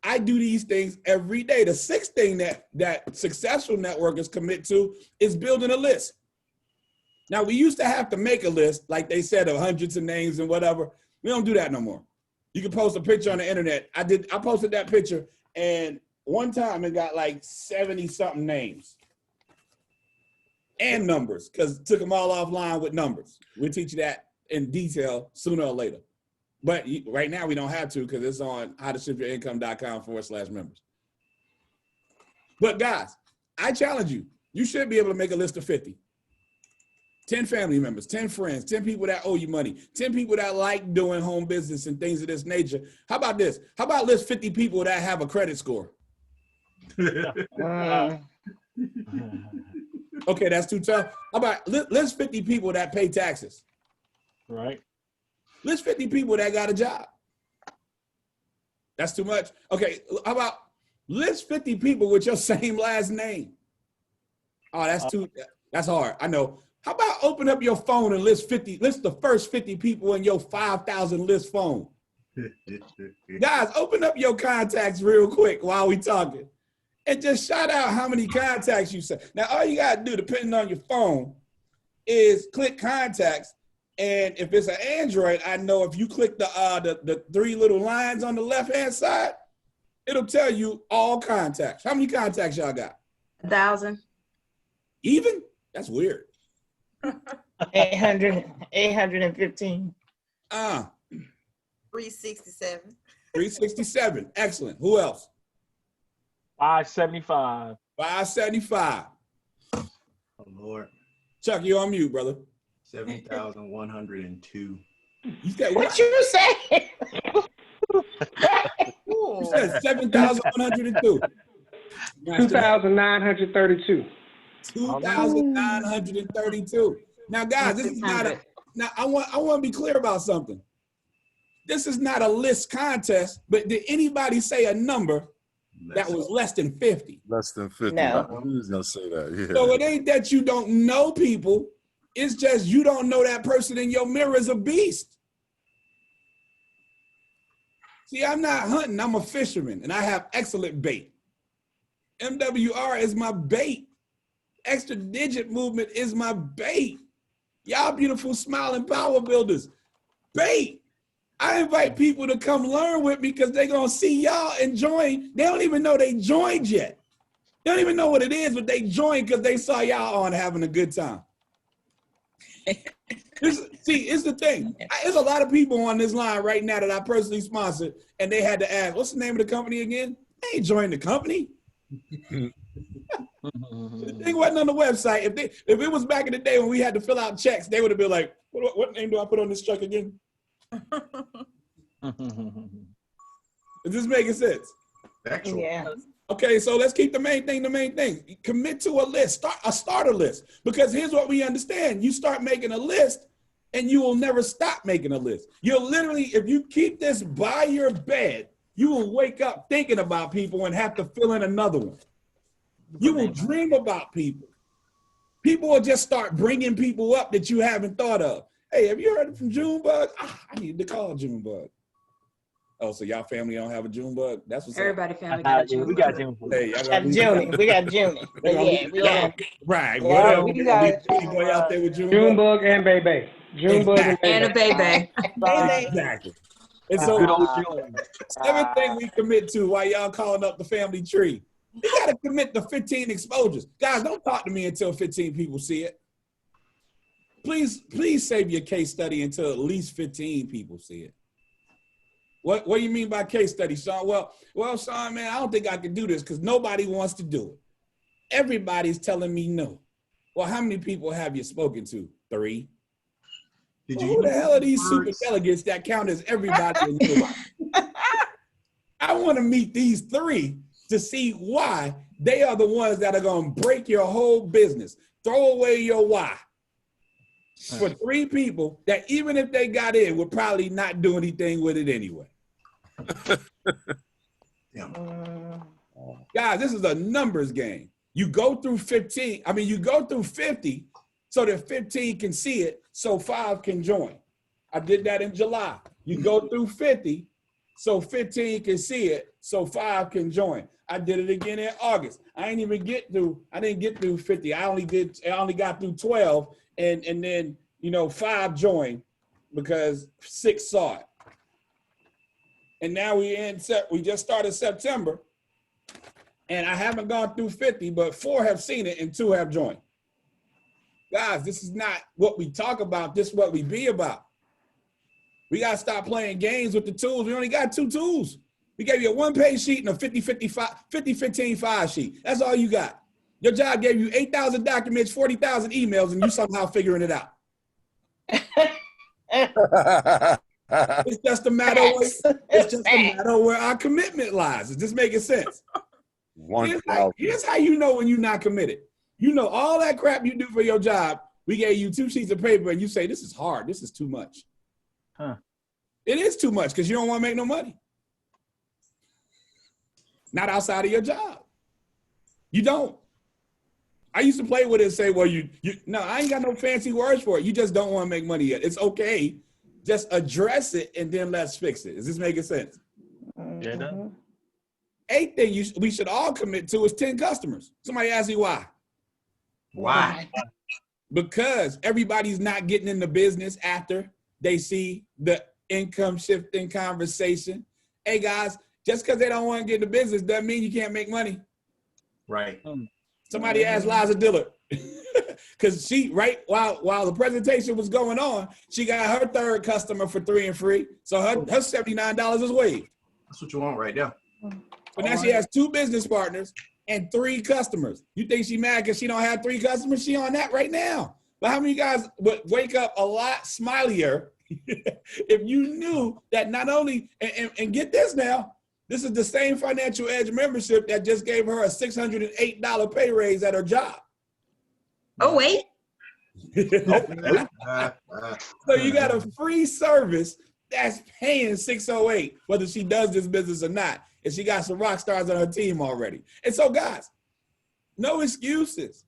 I do these things every day. The 6th thing that successful networkers commit to is building a list. Now, we used to have to make a list, like they said, of hundreds of names and whatever. We don't do that no more. You can post a picture on the internet. I posted that picture, and one time it got like 70-something names and numbers because it took them all offline with numbers. We'll teach you that in detail sooner or later. But right now we don't have to because it's on howtoshiftyourincome.com/members. But guys, I challenge you. You should be able to make a list of 50. 10 family members, 10 friends, 10 people that owe you money, 10 people that like doing home business and things of this nature. How about this? How about list 50 people that have a credit score? Okay, that's too tough. How about list 50 people that pay taxes? Right. List 50 people that got a job. That's too much. Okay, how about List 50 people with your same last name. Oh, that's hard. I know. How about open up your phone and list the first 50 people in your 5,000 list phone? Guys, open up your contacts real quick while we talking. And just shout out how many contacts you said. Now, all you got to do, depending on your phone, is click contacts. And if it's an Android, I know if you click the three little lines on the left-hand side, it'll tell you all contacts. How many contacts y'all got? 1,000. Even? That's weird. 815. 367. 367. Excellent. Who else? 575. 575. Oh, Lord. Chuck, you on mute, brother. 7,102. You said What you say? You said 7,102. 2,932. 2,932. Now, guys, this is not a. Now, I want to be clear about something. This is not a list contest, but did anybody say a number that was less than 50? Less than 50. No. Who was gonna say that? Yeah. So it ain't that you don't know people. It's just you don't know that person in your mirror is a beast. See, I'm not hunting. I'm a fisherman, and I have excellent bait. MWR is my bait. Extra digit movement is my bait. Y'all beautiful smiling power builders. Bait. I invite people to come learn with me because they're going to see y'all and join. They don't even know they joined yet. They don't even know what it is, but they joined because they saw y'all on having a good time. See, it's the thing. There's a lot of people on this line right now that I personally sponsored, and they had to ask, what's the name of the company again? They ain't joined the company. The thing wasn't on the website. If it was back in the day when we had to fill out checks, they would have been like, what name do I put on this check again? Is this making sense? Actually. Yeah. Okay, so let's keep the main thing. Commit to a list, start a list. Because here's what we understand. You start making a list and you will never stop making a list. You'll literally, if you keep this by your bed, you will wake up thinking about people and have to fill in another one. You will dream about people. People will just start bringing people up that you haven't thought of. Hey, have you heard from Junebug? I need to call Junebug. Oh, so y'all family don't have a Junebug? That's what's Everybody up. family got a Junebug. We got Junebug. Hey, We got Junie. We got Junie. Yeah, we got. Right. Yeah, What we got boy out there with Junebug? Junebug and Bebe. Junebug And a baby. Exactly. And so Good old June. everything we commit to while y'all calling up the family tree, you gotta commit to 15 exposures. Guys, don't talk to me until 15 people see it. Please save your case study until at least 15 people see it. What do you mean by case study, Sean? Well, Sean, man, I don't think I can do this because nobody wants to do it. Everybody's telling me no. Well, how many people have you spoken to? 3. Who the hell are these super delegates that count as everybody in your life? I want to meet these 3 to see why they are the ones that are going to break your whole business, throw away your why. For 3 people that even if they got in would probably not do anything with it anyway. Guys, this is a numbers game. You go through 50 so that 15 can see it so 5 can join. I did that in July. You go through 50 so 15 can see it so 5 can join. I did it again in August. I didn't get through 50. I only got through 12 and then 5 joined because 6 saw it. And now we just started September and I haven't gone through 50, but 4 have seen it and 2 have joined. Guys, this is not what we talk about. This is what we be about. We got to stop playing games with the tools. We only got 2 tools. We gave you a 1-page sheet and a 50-15-5 sheet. That's all you got. Your job gave you 8,000 documents, 40,000 emails, and you somehow figuring it out. It's just a matter where our commitment lies. Is this making sense? Here's how you know when you're not committed. You know all that crap you do for your job. We gave you 2 sheets of paper and you say, this is hard. This is too much. It is too much because you don't want to make no money. not outside of your job. You don't. I used to play with it and say, well, no, I ain't got no fancy words for it. You just don't want to make money yet. It's okay. Just address it and then let's fix it. Is this making sense? Yeah, it does. Eighth thing we should all commit to is 10 customers. Somebody ask me why. Why? Because everybody's not getting in the business after they see the income shifting conversation. Hey guys, just because they don't want to get in the business doesn't mean you can't make money. Right. Somebody asked Liza Dillard, because she, while the presentation was going on, she got her third customer for 3 and free. So her $79 is waived. That's what you want right there. But now she has 2 business partners and 3 customers. You think she mad because she don't have 3 customers? She on that right now. But how many of you guys would wake up a lot smilier if you knew that not only, and get this now, this is the same Financial Edge membership that just gave her a $608 pay raise at her job. Oh, wait. So you got a free service that's paying $608, whether she does this business or not. And she got some rock stars on her team already. And so guys, no excuses.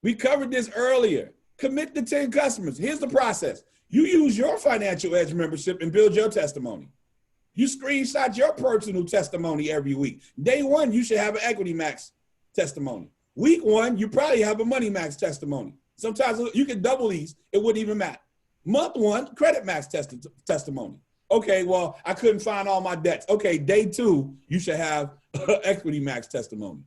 We covered this earlier. Commit to 10 customers. Here's the process. You use your Financial Edge membership and build your testimony. You screenshot your personal testimony every week. Day 1, you should have an Equity Max testimony. Week 1, you probably have a Money Max testimony. Sometimes you can double these. It wouldn't even matter. Month 1, Credit Max testimony. Okay, well, I couldn't find all my debts. Okay, day 2, you should have Equity Max testimony.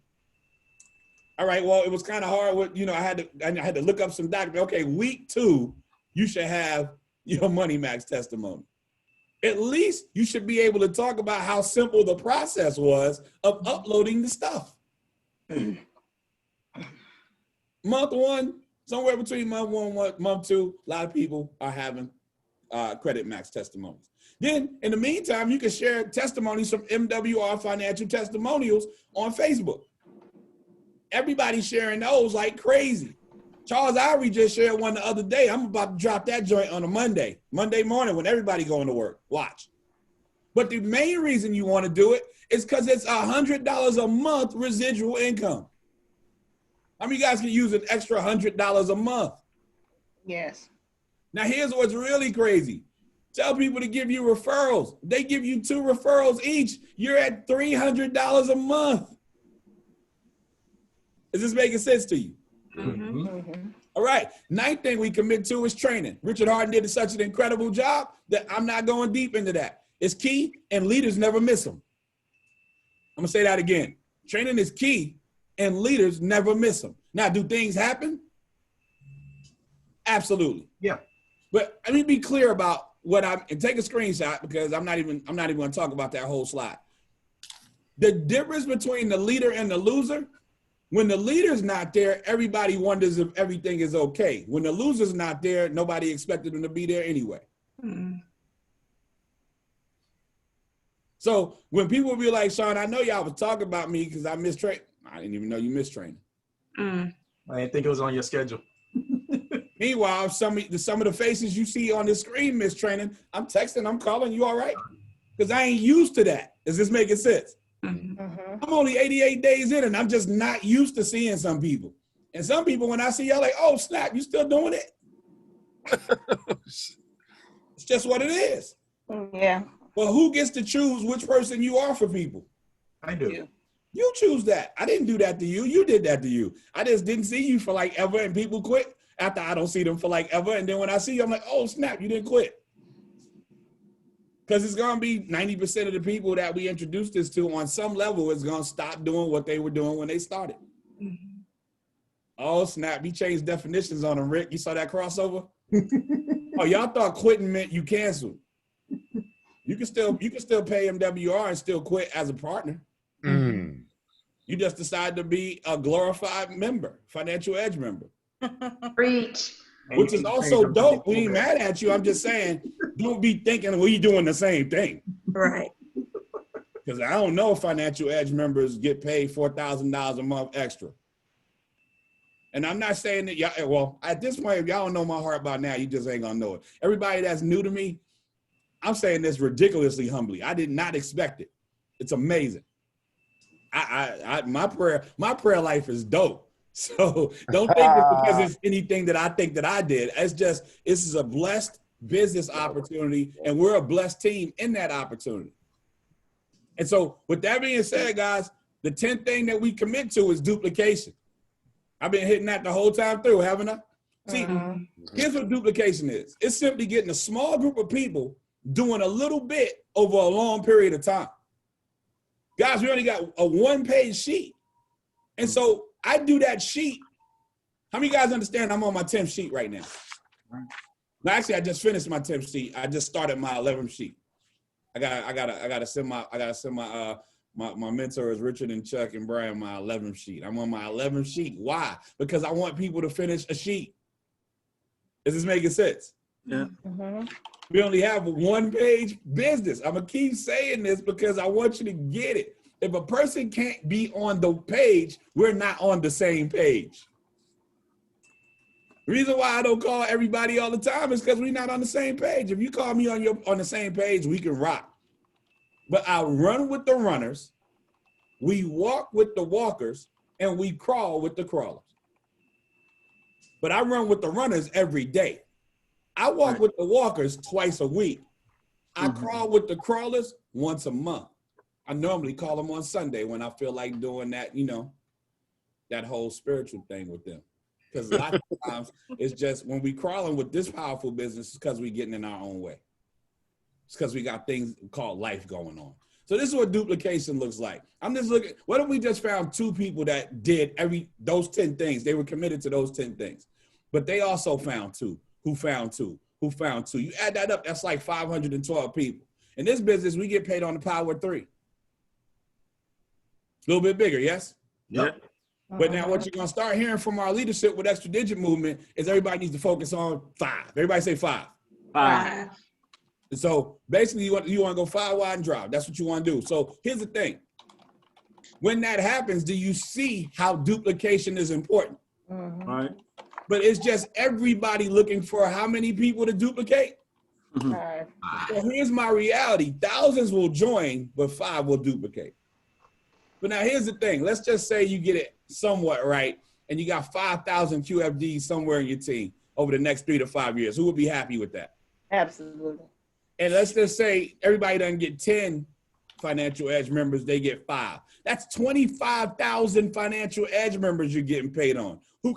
All right, well, it was kind of hard with, I had to look up some documents. Okay, week 2, you should have your Money Max testimony. At least you should be able to talk about how simple the process was of uploading the stuff. Month 1, somewhere between month 1, month 2, a lot of people are having Credit Max testimonies. Then, in the meantime, you can share testimonies from MWR Financial Testimonials on Facebook. Everybody's sharing those like crazy. Charles Ivory just shared one the other day. I'm about to drop that joint on a Monday morning when everybody going to work. Watch. But the main reason you want to do it is because it's $100 a month residual income. How many of you guys can use an extra $100 a month? Yes. Now here's what's really crazy. Tell people to give you referrals. They give you 2 referrals each. You're at $300 a month. Is this making sense to you? Mm-hmm. Mm-hmm. All right. 9th thing we commit to is training. Richard Harden did such an incredible job that I'm not going deep into that. It's key, and leaders never miss them. I'm going to say that again. Training is key, and leaders never miss them. Now, do things happen? Absolutely. Yeah. But let me be clear about and take a screenshot because I'm not even going to talk about that whole slide. The difference between the leader and the loser, when the leader's not there, everybody wonders if everything is okay. When the loser's not there, nobody expected them to be there anyway. Mm-hmm. So when people be like, Sean, I know y'all was talking about me because I missed training. I didn't even know you missed training. Mm. I didn't think it was on your schedule. Meanwhile, some of the faces you see on the screen miss training, I'm texting, I'm calling, you all right? Because I ain't used to that. Is this making sense? Mm-hmm. I'm only 88 days in and I'm just not used to seeing some people. And some people, when I see y'all like, oh, snap, you still doing it? It's just what it is. Yeah. Well, who gets to choose which person you are for people? I do. You choose that. I didn't do that to you. You did that to you. I just didn't see you for like ever and people quit after I don't see them for like ever. And then when I see you, I'm like, oh, snap, you didn't quit. Because it's going to be 90% of the people that we introduced this to on some level is going to stop doing what they were doing when they started. Mm-hmm. Oh, snap. You changed definitions on them, Rick. You saw that crossover? Oh, y'all thought quitting meant you canceled. You can still pay MWR and still quit as a partner. Mm. You just decide to be a glorified member, Financial Edge member. Preach. Which is also dope. We ain't mad at you. I'm just saying, don't be thinking we doing the same thing. Right. Because I don't know if Financial Edge members get paid $4,000 a month extra. And I'm not saying that y'all, well, at this point, if y'all don't know my heart by now, you just ain't gonna know it. Everybody that's new to me, I'm saying this ridiculously humbly. I did not expect it. It's amazing. My prayer life is dope. So don't think it's because it's anything that I think that I did. It's just, this is a blessed business opportunity, and we're a blessed team in that opportunity. And so with that being said, guys, the 10th thing that we commit to is duplication. I've been hitting that the whole time through, haven't I? See, here's what duplication is. It's simply getting a small group of people doing a little bit over a long period of time. Guys, we only got a 1-page sheet. And so I do that sheet. How many guys understand I'm on my 10th sheet right now? No, actually, I just finished my 10th sheet. I just started my 11th sheet. I gotta send my mentors, Richard and Chuck and Brian, my 11th sheet. I'm on my 11th sheet. Why? Because I want people to finish a sheet. Is this making sense? Yeah. We only have a 1-page business. I'm gonna keep saying this because I want you to get it. If a person can't be on the page, we're not on the same page. The reason why I don't call everybody all the time is because we're not on the same page. If you call me on the same page, we can rock. But I run with the runners, we walk with the walkers, and we crawl with the crawlers. But I run with the runners every day. I walk with the walkers twice a week. I crawl with the crawlers once a month. I normally call them on Sunday when I feel like doing that, that whole spiritual thing with them. Because a lot of times it's just when we crawling with this powerful business, it's because we getting in our own way. It's because we got things called life going on. So this is what duplication looks like. I'm just looking, what if we just found 2 people that did those 10 things? They were committed to those 10 things. But they also found 2, who found 2, who found 2. You add that up, that's like 512 people. In this business, we get paid on the PoWEr 3. A little bit bigger, yes? Yep. But now what you're gonna start hearing from our leadership with Extra Digit Movement is everybody needs to focus on 5. Everybody say 5. 5. And so basically you want to go 5 wide and drop. That's what you want to do. So here's the thing. When that happens, do you see how duplication is important? Right. But it's just everybody looking for how many people to duplicate. So here's my reality. Thousands will join, but 5 will duplicate. But now here's the thing. Let's just say you get it somewhat right, and you got 5,000 QFDs somewhere in your team over the next 3 to 5 years. Who would be happy with that? Absolutely. And let's just say everybody doesn't get 10 Financial Edge members, they get 5. That's 25,000 Financial Edge members you're getting paid on. Who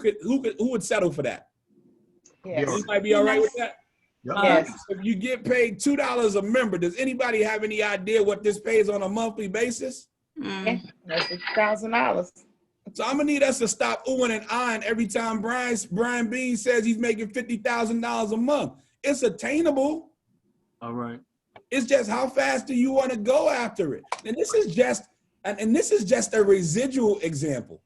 would settle for that? Yes. Anybody be all right with that? Yes. If you get paid $2 a member, does anybody have any idea what this pays on a monthly basis? Yeah, that's $6,000. So I'm gonna need us to stop oohing and eyeing every time Brian Bean says he's making $50,000 a month. It's attainable. All right. It's just how fast do you want to go after it? And this is just a residual example.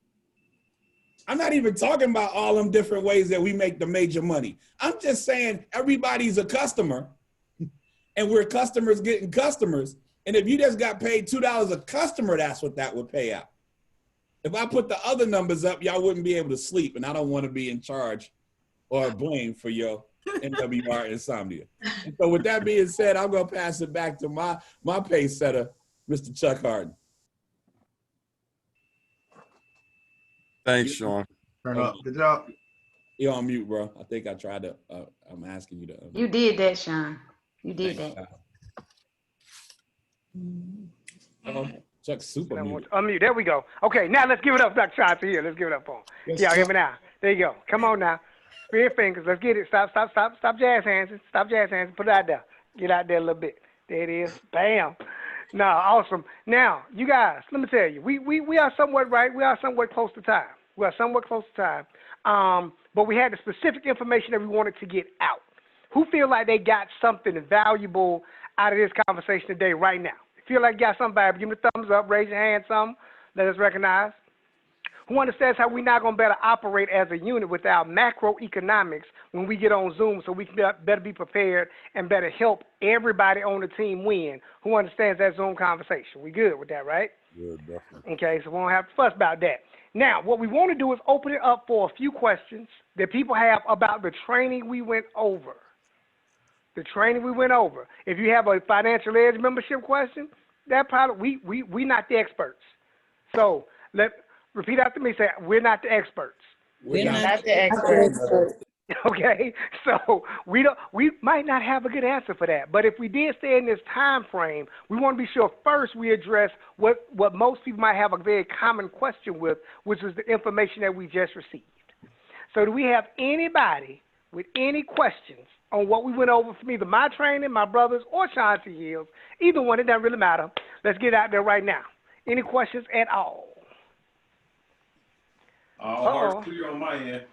I'm not even talking about all them different ways that we make the major money. I'm just saying everybody's a customer and we're customers getting customers. And if you just got paid $2 a customer, that's what that would pay out. If I put the other numbers up, y'all wouldn't be able to sleep. And I don't want to be in charge or blamed for your NWR insomnia. And so with that being said, I'm going to pass it back to my pace setter, Mr. Chuck Harden. Thanks, Sean. Turn up. Good job. You're on mute, bro. I think I tried to, I'm asking you to. You did that, Sean. You did that. Chuck's super mute. Unmute. There we go. Okay, now let's give it up, Dr. Shots here. Let's give it up for him. Yes, Yeah, sir. hear me now. There you go. Come on now. Spin your fingers. Let's get it. Stop jazz hands. Stop jazz hands. Put it out there. Get out there a little bit. There it is. Bam. No, awesome. Now, you guys, let me tell you, we are somewhat right. We are somewhat close to time. We are somewhat close to time. But we had the specific information that we wanted to get out. Who feel like they got something valuable out of this conversation today right now? Feel like you got something valuable, give me a thumbs up, raise your hand, something. Let us recognize. Who understands how we're not going to better operate as a unit without macroeconomics when we get on Zoom so we can better be prepared and better help everybody on the team win? Who understands that Zoom conversation? We good with that, right? Good, definitely. Okay, so we won't have to fuss about that. Now, what we want to do is open it up for a few questions that people have about the training we went over. The training we went over. If you have a Financial Edge membership question, that probably we not the experts. So repeat after me. Say, we're not the experts. We're Not the experts. expert. Okay, so we might not have a good answer for that, but if we did stay in this time frame, we want to be sure first we address what most people might have a very common question with, which is the information that we just received. So do we have anybody with any questions on what we went over from either my training, my brothers, or Sean T. Hills? Either one, it doesn't really matter. Let's get out there right now. Any questions at all? All hearts clear on my end.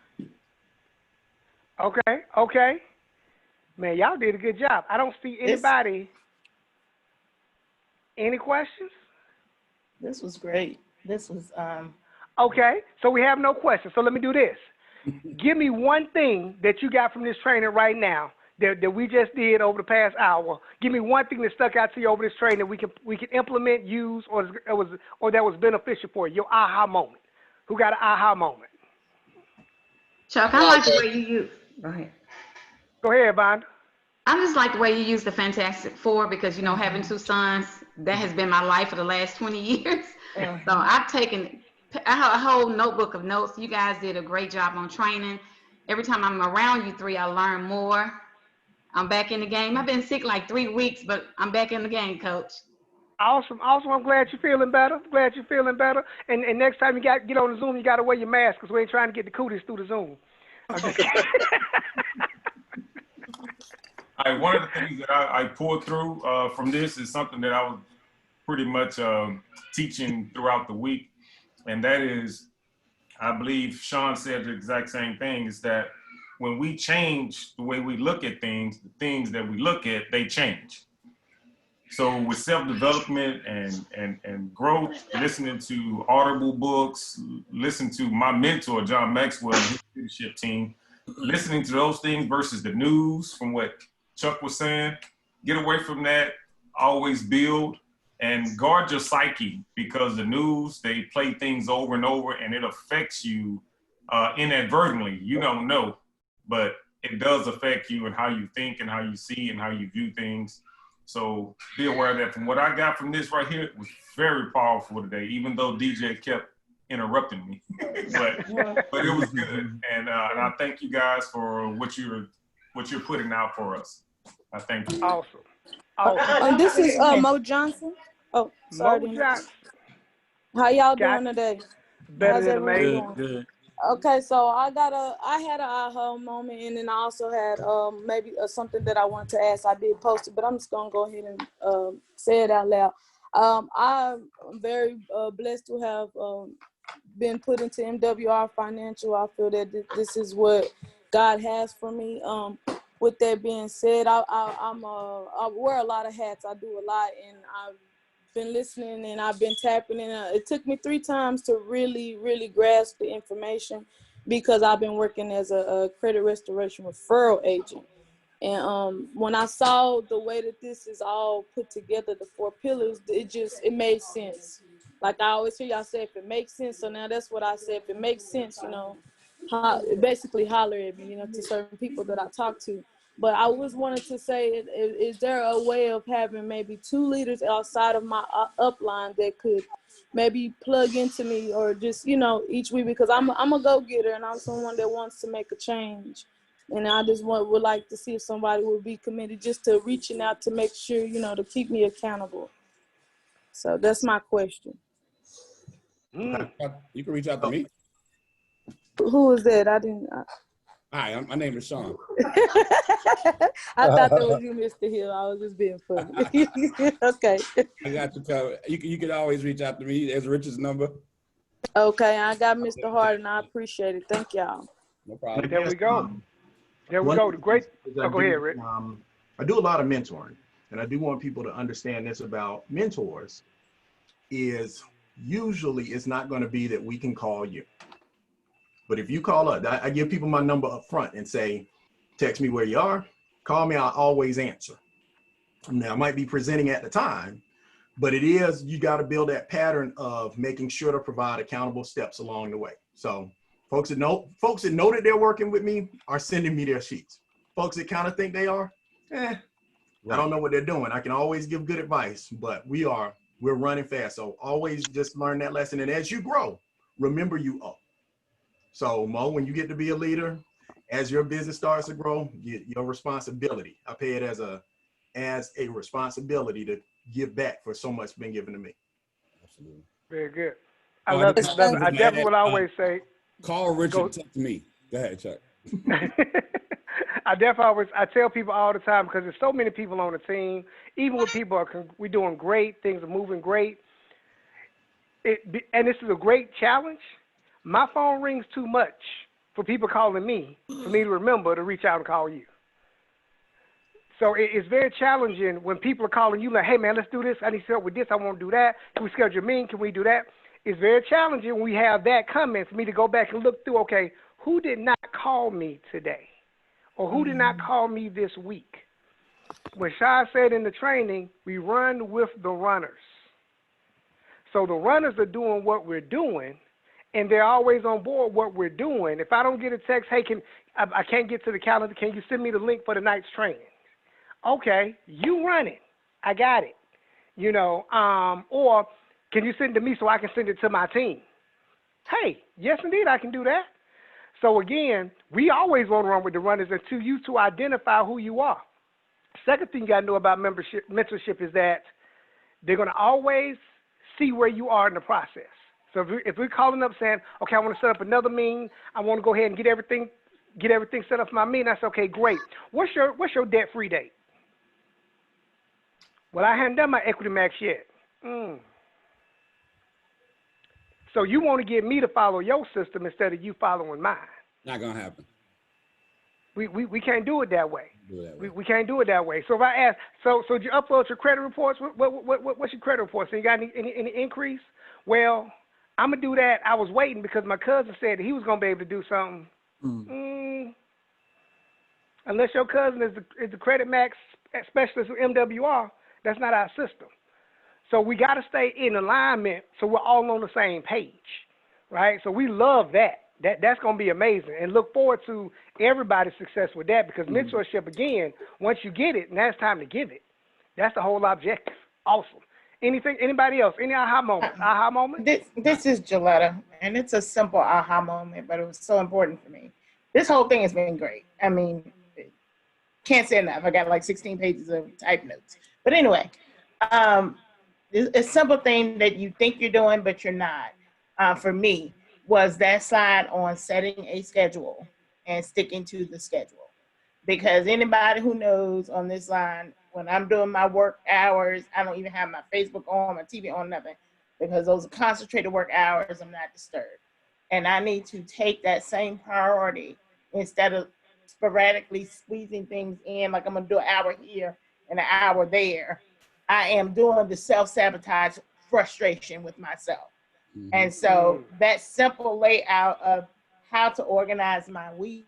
Okay. Man, y'all did a good job. I don't see anybody. Any questions? This was great. This was Okay, so we have no questions. So let me do this. Give me one thing that you got from this training right now that we just did over the past hour. Give me one thing that stuck out to you over this training that we can implement, use, or that was beneficial for you. Your aha moment. Who got an aha moment? Chuck, I like the way you use. Go ahead. Go ahead, Vonda. I just like the way you use the Fantastic Four because, having two sons, that has been my life for the last 20 years. So I've taken a whole notebook of notes. You guys did a great job on training. Every time I'm around you three, I learn more. I'm back in the game. I've been sick like 3 weeks, but I'm back in the game, Coach. Awesome. I'm glad you're feeling better. And next time you get on the Zoom, you got to wear your mask because we ain't trying to get the cooties through the Zoom. I'm just kidding. One of the things that I pulled through from this is something that I was pretty much teaching throughout the week, and that is, I believe Sean said the exact same thing, is that when we change the way we look at things, the things that we look at, they change. So with self-development and growth, listening to Audible books, listen to my mentor, John Maxwell, and his leadership team, listening to those things versus the news from what Chuck was saying, get away from that, always build, and guard your psyche, because the news, they play things over and over and it affects you inadvertently. You don't know, but it does affect you and how you think and how you see and how you view things. So be aware of that. From what I got from this right here, it was very powerful today, even though DJ kept interrupting me. but it was good. And I thank you guys for what you're putting out for us. I thank you. Awesome. This is Mo Johnson. Oh, sorry. Mo Johnson. How y'all doing today? Better than amazing. Good. Okay, so I had an aha moment, and then I also had maybe something that I wanted to ask. I did post it, but I'm just gonna go ahead and say it out loud. I'm very blessed to have been put into MWR Financial. I feel that this is what God has for me. With that being said, I wear a lot of hats. I do a lot, and I've been listening and I've been tapping in. It took me 3 times to really, really grasp the information because I've been working as a credit restoration referral agent. And when I saw the way that this is all put together, the 4 pillars, it made sense. Like I always hear y'all say, if it makes sense. So now that's what I said. If it makes sense, basically holler at me, to certain people that I talk to. But I always wanted to say, is there a way of having maybe 2 leaders outside of my upline that could maybe plug into me, or just, each week, because I'm a go-getter and I'm someone that wants to make a change. And I just would like to see if somebody would be committed just to reaching out to make sure, to keep me accountable. So that's my question. You can reach out to me. Who is that? Hi, my name is Sean. I thought that was you, Mr. Hill. I was just being funny. Okay. I got you covered. You can always reach out to me. There's Richard's number. Okay, I got Mr. Harden. I appreciate it. Thank y'all. No problem. There we go. There we go. Great. Go ahead, Rick. I do a lot of mentoring, and I do want people to understand this about mentors, is usually it's not going to be that we can call you. But if you call up, I give people my number up front and say, text me where you are, call me, I'll always answer. Now, I might be presenting at the time, but you got to build that pattern of making sure to provide accountable steps along the way. So folks that know that they're working with me are sending me their sheets. Folks that kind of think they are, I don't know what they're doing. I can always give good advice, but we are We're running fast. So always just learn that lesson. And as you grow, remember you owe. So Mo, when you get to be a leader, as your business starts to grow, your responsibility. I pay it as a responsibility to give back for so much been given to me. Absolutely. Very good. I love it. I definitely would always say, call Richard, text me. Go ahead, Chuck. I tell people all the time, because there's so many people on the team, even when people we're doing great, things are moving great. And this is a great challenge. My phone rings too much for people calling me, for me to remember to reach out and call you. So it's very challenging when people are calling you like, hey, man, let's do this. I need help with this. I want to do that. Can we schedule a meeting? Can we do that? It's very challenging when we have that comment for me to go back and look through, okay, who did not call me today? Or who did not call me this week? When Sean said in the training, we run with the runners. So the runners are doing what we're doing, and they're always on board what we're doing. If I don't get a text, hey, I can't get to the calendar, can you send me the link for the night's training? Okay, you run it. I got it. Or can you send it to me so I can send it to my team? Hey, yes, indeed, I can do that. So again, we always want to run with the runners until you to identify who you are. Second thing you got to know about mentorship is that they're going to always see where you are in the process. So if we're calling up saying, okay, I want to set up another meeting, I want to go ahead and get everything set up for my meeting, I say, okay, great. What's your debt-free date? Well, I haven't done my equity max yet. So you want to get me to follow your system instead of you following mine. Not gonna happen. We can't do it that way. We can't do it that way. So if I ask, so did you upload your credit reports? What's your credit report? So you got any increase? Well, I'm gonna do that. I was waiting because my cousin said that he was gonna be able to do something. Unless your cousin is the credit max specialist with MWR, that's not our system. So we got to stay in alignment so we're all on the same page, right? So we love that. That's going to be amazing, and look forward to everybody's success with that, because mentorship, again, once you get it, now it's time to give it. That's the whole objective. Awesome. Anybody else? Any aha moment? Aha moment? This is Gilletta, and it's a simple aha moment, but it was so important for me. This whole thing has been great. I mean, can't say enough. I got like 16 pages of type notes. But anyway, a simple thing that you think you're doing, but you're not, for me, was that slide on setting a schedule and sticking to the schedule. Because anybody who knows on this line, when I'm doing my work hours, I don't even have my Facebook on, my TV on, nothing, because those are concentrated work hours. I'm not disturbed. And I need to take that same priority instead of sporadically squeezing things in, like I'm gonna do an hour here and an hour there. I am doing the self-sabotage frustration with myself. And so that simple layout of how to organize my week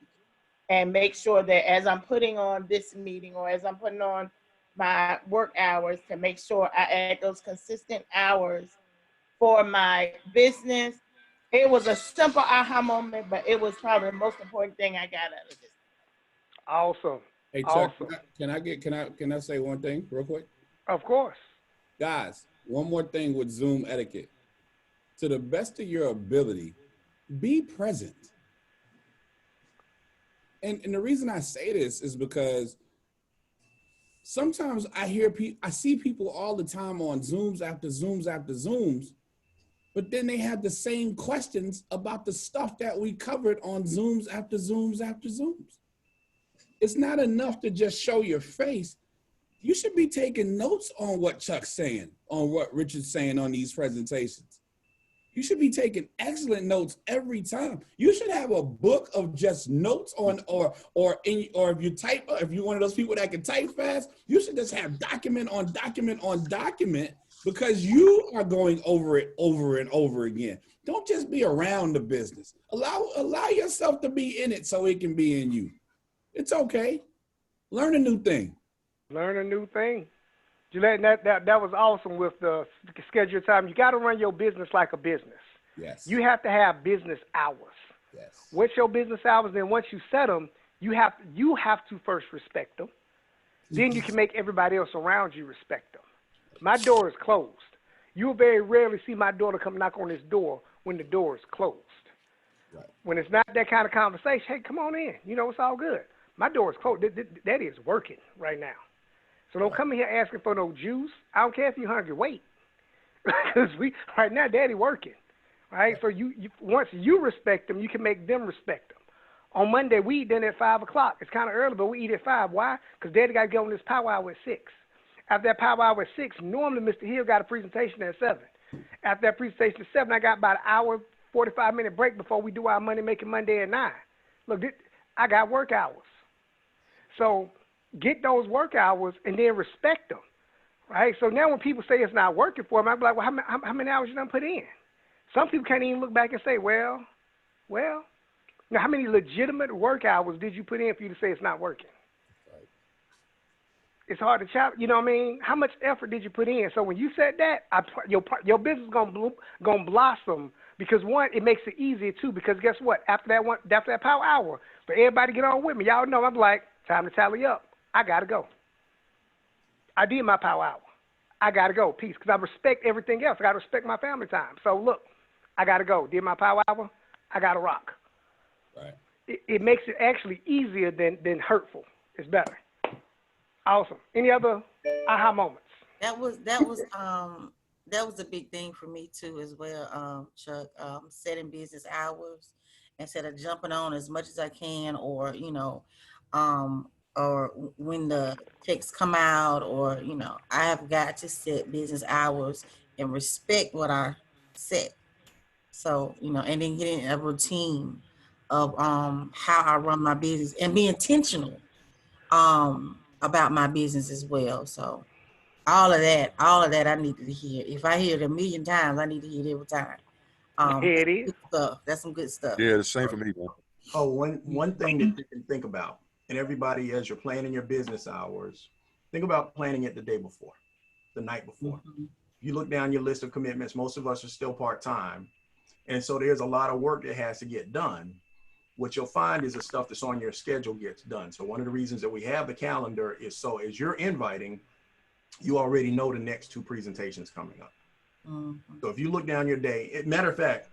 and make sure that as I'm putting on this meeting or as I'm putting on my work hours, to make sure I add those consistent hours for my business. It was a simple aha moment, but it was probably the most important thing I got out of this. Awesome. Hey Chuck, awesome. Can I say one thing real quick? Of course. Guys, one more thing with Zoom etiquette. To the best of your ability, be present. And the reason I say this is because sometimes I see people all the time on Zooms after Zooms after Zooms, but then they have the same questions about the stuff that we covered on Zooms after Zooms after Zooms. It's not enough to just show your face. You should be taking notes on what Chuck's saying, on what Richard's saying on these presentations. You should be taking excellent notes every time. You should have a book of just notes on, or if you're one of those people that can type fast, you should just have document on document on document, because you are going over it over and over again. Don't just be around the business. Allow yourself to be in it so it can be in you. It's okay. Learn a new thing. Learn a new thing. Gillette, that was awesome with the schedule time. You got to run your business like a business. Yes. You have to have business hours. Yes. What's your business hours? Then once you set them, you have to first respect them. Then you can make everybody else around you respect them. My door is closed. You'll very rarely see my daughter come knock on this door when the door is closed. Right. When it's not that kind of conversation, hey, come on in. You know, it's all good. My door is closed. Daddy is working right now. So don't come in here asking for no juice. I don't care if you're hungry. Wait. Because right now, Daddy working. Right? So you once you respect them, you can make them respect them. On Monday, we eat dinner at 5 o'clock. It's kind of early, but we eat at 5. Why? Because Daddy got to go on this PoWEr at 6. After that PoWEr at 6, normally Mr. Hill got a presentation at 7. After that presentation at 7, I got about an hour, 45-minute break before we do our Money Making Monday at 9. Look, I got work hours. So get those work hours and then respect them, right? So now when people say it's not working for them, I be like, well, how many hours you done put in? Some people can't even look back and say, well, now how many legitimate work hours did you put in for you to say it's not working? Right. It's hard to challenge, you know what I mean? How much effort did you put in? So when you said that, your business is gonna blossom because one, it makes it easier too. Because guess what? After that PoWEr, for everybody get on with me, y'all know I'm like, time to tally up. I gotta go. I did my PoWEr. I gotta go. Peace. Because I respect everything else. I gotta respect my family time. So look, I gotta go. Did my PoWEr. I gotta rock. Right. It makes it actually easier than hurtful. It's better. Awesome. Any other aha moments? That was a big thing for me too as well, Chuck. Setting business hours instead of jumping on as much as I can, or or when the checks come out, or I have got to set business hours and respect what I set. So and then getting a routine of how I run my business and be intentional about my business as well. So all of that I needed to hear. If I hear it a million times, I need to hear it every time. Here it That's is. good stuff. That's some good stuff. Yeah, the same for me, man. Oh, one thing that you can think about, and everybody, as you're planning your business hours, think about planning it the day before, the night before. You look down your list of commitments, most of us are still part-time. And so there's a lot of work that has to get done. What you'll find is the stuff that's on your schedule gets done. So one of the reasons that we have the calendar is so as you're inviting, you already know the next 2 presentations coming up. So if you look down your day, matter of fact,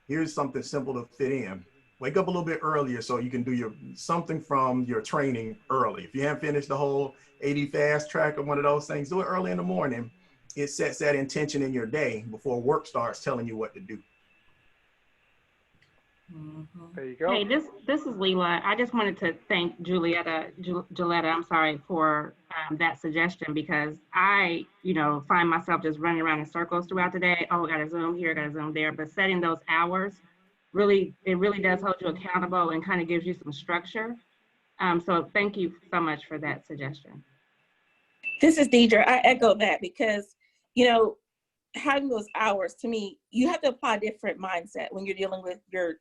here's something simple to fit in. Wake up a little bit earlier so you can do something from your training early. If you haven't finished the whole 80 fast track or one of those things, do it early in the morning. It sets that intention in your day before work starts telling you what to do. There you go. Hey, this is Leela. I just wanted to thank Gilletta, I'm sorry, for that suggestion, because I, find myself just running around in circles throughout the day. Oh, I got to Zoom here, I got to Zoom there. But setting those hours, it really does hold you accountable and kind of gives you some structure. So thank you so much for that suggestion. This is Deidre. I echo that because, having those hours, to me, you have to apply a different mindset when you're dealing with your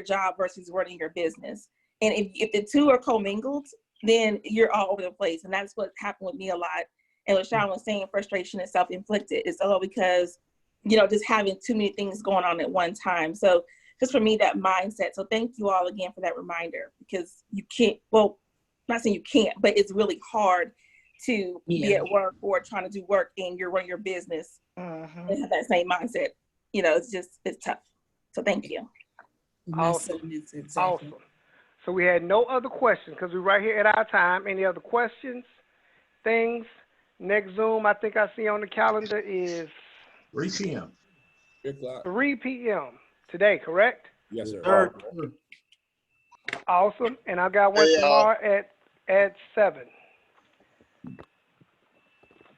job versus running your business. And if the two are commingled, then you're all over the place. And that's what happened with me a lot. And what Sean was saying, frustration is self-inflicted. It's all because, just having too many things going on at one time. So just for me, that mindset. So thank you all again for that reminder, because you can't, well, I'm not saying you can't, but it's really hard to be at work or trying to do work and you're running your business and have that same mindset. It's tough. So thank you. Awesome. Awesome. So we had no other questions because we're right here at our time. Any other questions, things? Next Zoom I think I see on the calendar is 3 p.m. 3 p.m. today, correct? Yes, sir. Awesome. And I got one tomorrow at 7.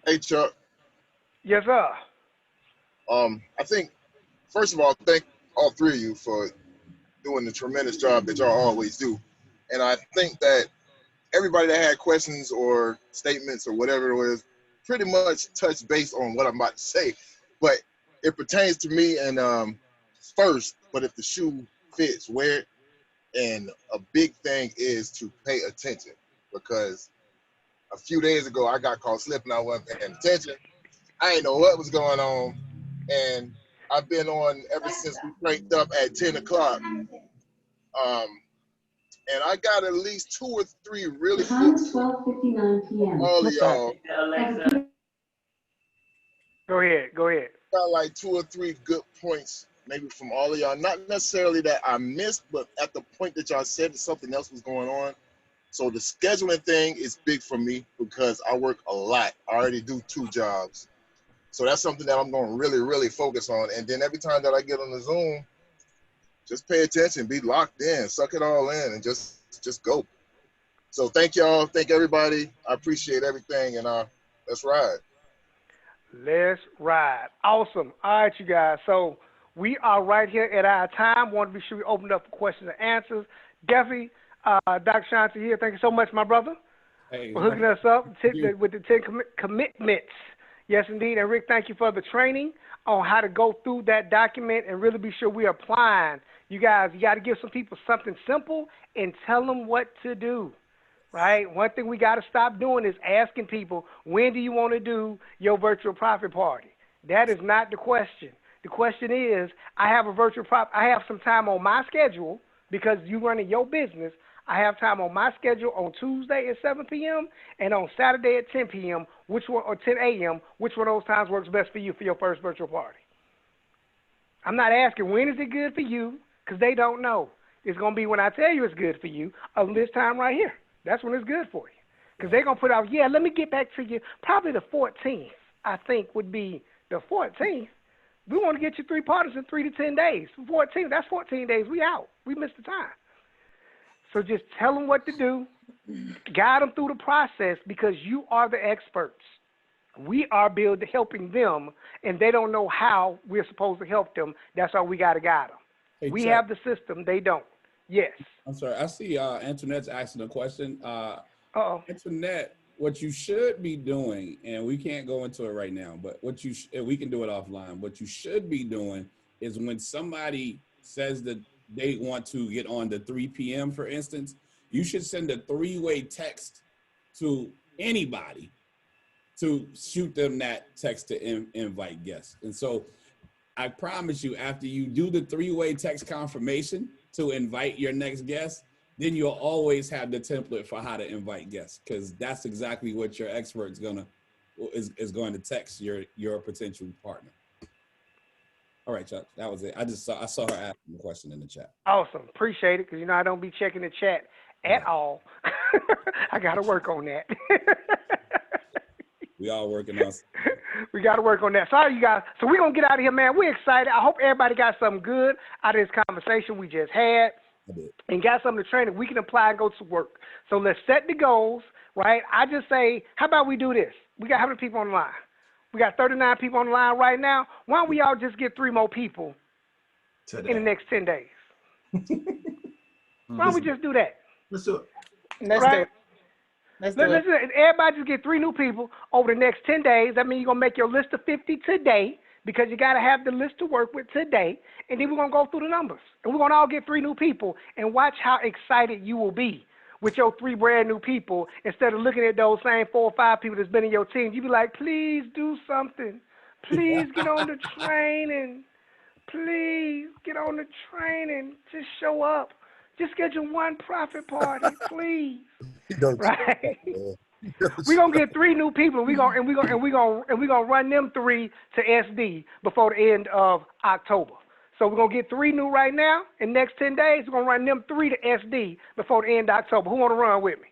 Hey, Chuck. Yes, sir. I think, first of all, thank all 3 of you for doing the tremendous job that y'all always do. And I think that everybody that had questions or statements or whatever it was pretty much touched base on what I'm about to say. But it pertains to me and first, but if the shoe fits, wear it. And a big thing is to pay attention, because a few days ago, I got caught slipping. I wasn't paying attention. I didn't know what was going on. And I've been on ever since we cranked up at 10 o'clock. And I got at least 2 or 3 really good 12:59 p.m. All of y'all. Go ahead. got like 2 or 3 good points, maybe from all of y'all. Not necessarily that I missed, but at the point that y'all said that something else was going on. So the scheduling thing is big for me because I work a lot. I already do 2 jobs. So that's something that I'm going to really, really focus on. And then every time that I get on the Zoom, just pay attention, be locked in, suck it all in, and just go. So thank y'all. Thank everybody. I appreciate everything. And let's ride. Let's ride. Awesome. All right, you guys. So we are right here at our time. Want to be sure we open up for questions and answers. Definitely, Dr. Shanti here. Thank you so much, my brother, for hooking us up with the 10 commitments. Yes, indeed. And Rick, thank you for the training on how to go through that document and really be sure we're applying. You guys, you got to give some people something simple and tell them what to do. Right? One thing we got to stop doing is asking people, when do you want to do your virtual profit party? That is not the question. The question is, I have some time on my schedule because you running your business. I have time on my schedule on Tuesday at 7 p.m. and on Saturday at 10 p.m. or 10 a.m. Which one of those times works best for you for your first virtual party? I'm not asking when is it good for you because they don't know. It's going to be when I tell you it's good for you on this time right here. That's when it's good for you. Because they're going to put out, let me get back to you. Probably the 14th, I think, would be the 14th. We want to get you 3 parties in 3 to 10 days. 14, that's 14 days. We out. We missed the time. So just tell them what to do. Guide them through the process because you are the experts. We are helping them, and they don't know how we're supposed to help them. That's why we got to guide them. Hey, we Chuck. have the system. They don't. Yes. I'm sorry. I see Antoinette's asking a question. Antoinette, what you should be doing, and we can't go into it right now, but we can do it offline. What you should be doing is when somebody says that they want to get on the 3 p.m., for instance, you should send a 3-way text to anybody to shoot them that text to invite guests. And so I promise you, after you do the 3-way text confirmation to invite your next guest, then you'll always have the template for how to invite guests, because that's exactly what your expert is going to text your potential partner. All right, Chuck, that was it. I saw her asking the question in the chat. Awesome. Appreciate it, because I don't be checking the chat at all. I got to work on that. We all working on. We got to work on that. Sorry, you guys. So we're going to get out of here, man. We're excited. I hope everybody got something good out of this conversation we just had and got something to training we can apply and go to work. So let's set the goals, right? I just say, how about we do this? We got how many people on the line? We got 39 people on the line right now. Why don't we all just get 3 more people in the next 10 days? Why don't we just do that? Let's do it. Let's do it. Let's do it. Everybody just get 3 new people over the next 10 days. That means you're going to make your list of 50 today because you got to have the list to work with today. And then we're going to go through the numbers. And we're going to all get 3 new people and watch how excited you will be with your 3 brand new people instead of looking at those same 4 or 5 people that's been in your team. You be like, please do something. Please get on the training. Please get on the training. Just show up. Just schedule 1 profit party, please. Right? We're gonna get 3 new people. We're gonna run them 3 to SD before the end of October. So we're gonna get 3 new right now. In the next 10 days, we're gonna run them 3 to SD before the end of October. Who wanna run with me?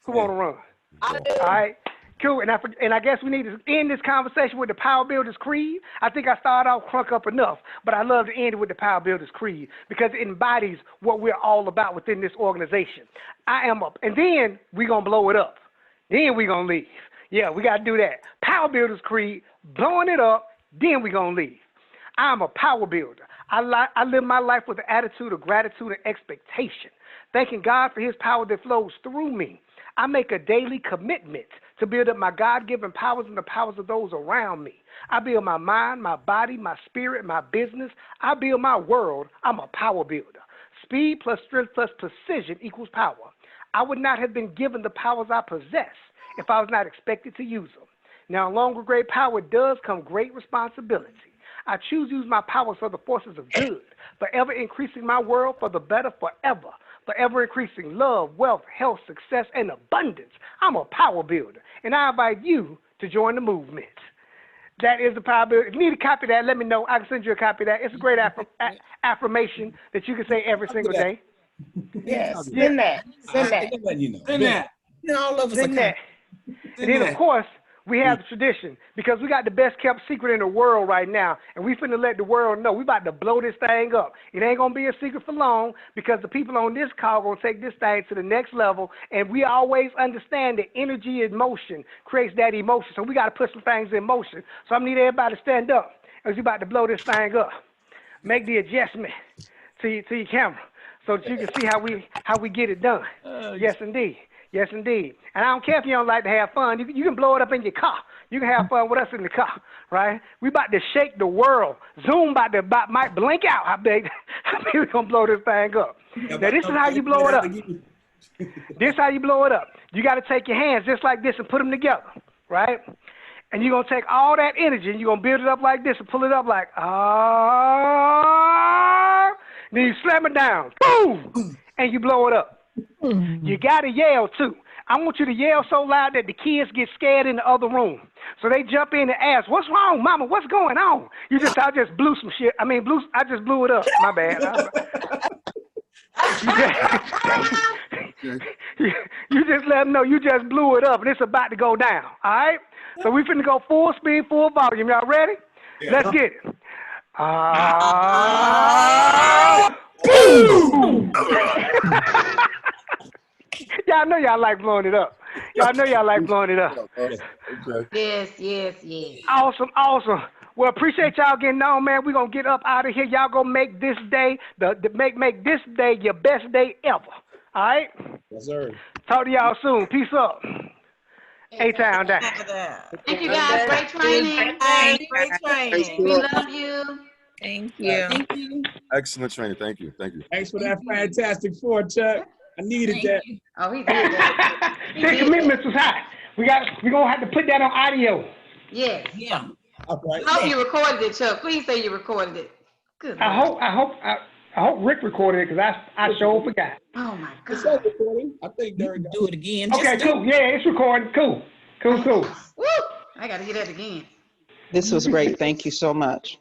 Who wanna run? I do. All right. Cool. And I guess we need to end this conversation with the Power Builders Creed. I think I started off crunk up enough, but I love to end it with the Power Builders Creed because it embodies what we're all about within this organization. I am up. And then we're going to blow it up. Then we're going to leave. Yeah, we got to do that. Power Builders Creed, blowing it up, then we're going to leave. I'm a power builder. I live my life with an attitude of gratitude and expectation, thanking God for his power that flows through me. I make a daily commitment to build up my God-given powers and the powers of those around me. I build my mind, my body, my spirit, my business. I build my world. I'm a power builder. Speed plus strength plus precision equals power. I would not have been given the powers I possess if I was not expected to use them. Now, along with great power does come great responsibility. I choose to use my powers for the forces of good, forever increasing my world for the better forever. Forever increasing love, wealth, health, success, and abundance. I'm a power builder, and I invite you to join the movement. That is the power. If you need a copy of that, let me know. I can send you a copy of that. It's a great affirmation that you can say every single day. Yes, send that. Send that. Send that. All of us Send that. And then, of course, we have the tradition because we got the best kept secret in the world right now, and we finna let the world know. We about to blow this thing up. It ain't gonna be a secret for long because the people on this call gonna take this thing to the next level, and we always understand that energy in motion creates that emotion. So we gotta put some things in motion. So I need everybody to stand up as we about to blow this thing up. Make the adjustment to your camera so that you can see how we get it done. Yes, indeed. Yes, indeed. And I don't care if you don't like to have fun. You can blow it up in your car. You can have fun with us in the car, right? We about to shake the world. Zoom might blink out. How big we gonna blow this thing up? Now this is how you blow it up. This is how you blow it up. You got to take your hands just like this and put them together, right? And you're gonna take all that energy and you're gonna build it up like this and pull it up like Then you slam it down, boom, and you blow it up. You gotta yell too. I want you to yell so loud that the kids get scared in the other room. So they jump in and ask, "What's wrong, Mama? What's going on?" I just blew some shit. I just blew it up. My bad. You just let them know you just blew it up and it's about to go down. All right? So we finna go full speed, full volume. Y'all ready? Yeah. Let's get it. Boom! Y'all know y'all like blowing it up. Y'all know y'all like blowing it up. Yes. Awesome. Well, appreciate y'all getting on, man. We're gonna get up out of here. Y'all go make this day make this day your best day ever. All right? Yes, sir. Talk to y'all soon. Peace up. A-Town down. Thank you guys. Great training. Great training. We love you. Thank you. Excellent training. Thank you. Thanks for that fantastic four, Chuck. I needed that. Oh, he did that. Their commitments was high. We're gonna have to put that on audio. Yes. Yeah. All right. I hope you recorded it, Chuck. Please say you recorded it. Good. I hope Rick recorded it because I sure forgot. Oh my It's God. recording. I think there we go. Do it again. Okay, cool. Yeah, it's recording. Cool. Woo! I gotta hear that again. This was great. Thank you so much.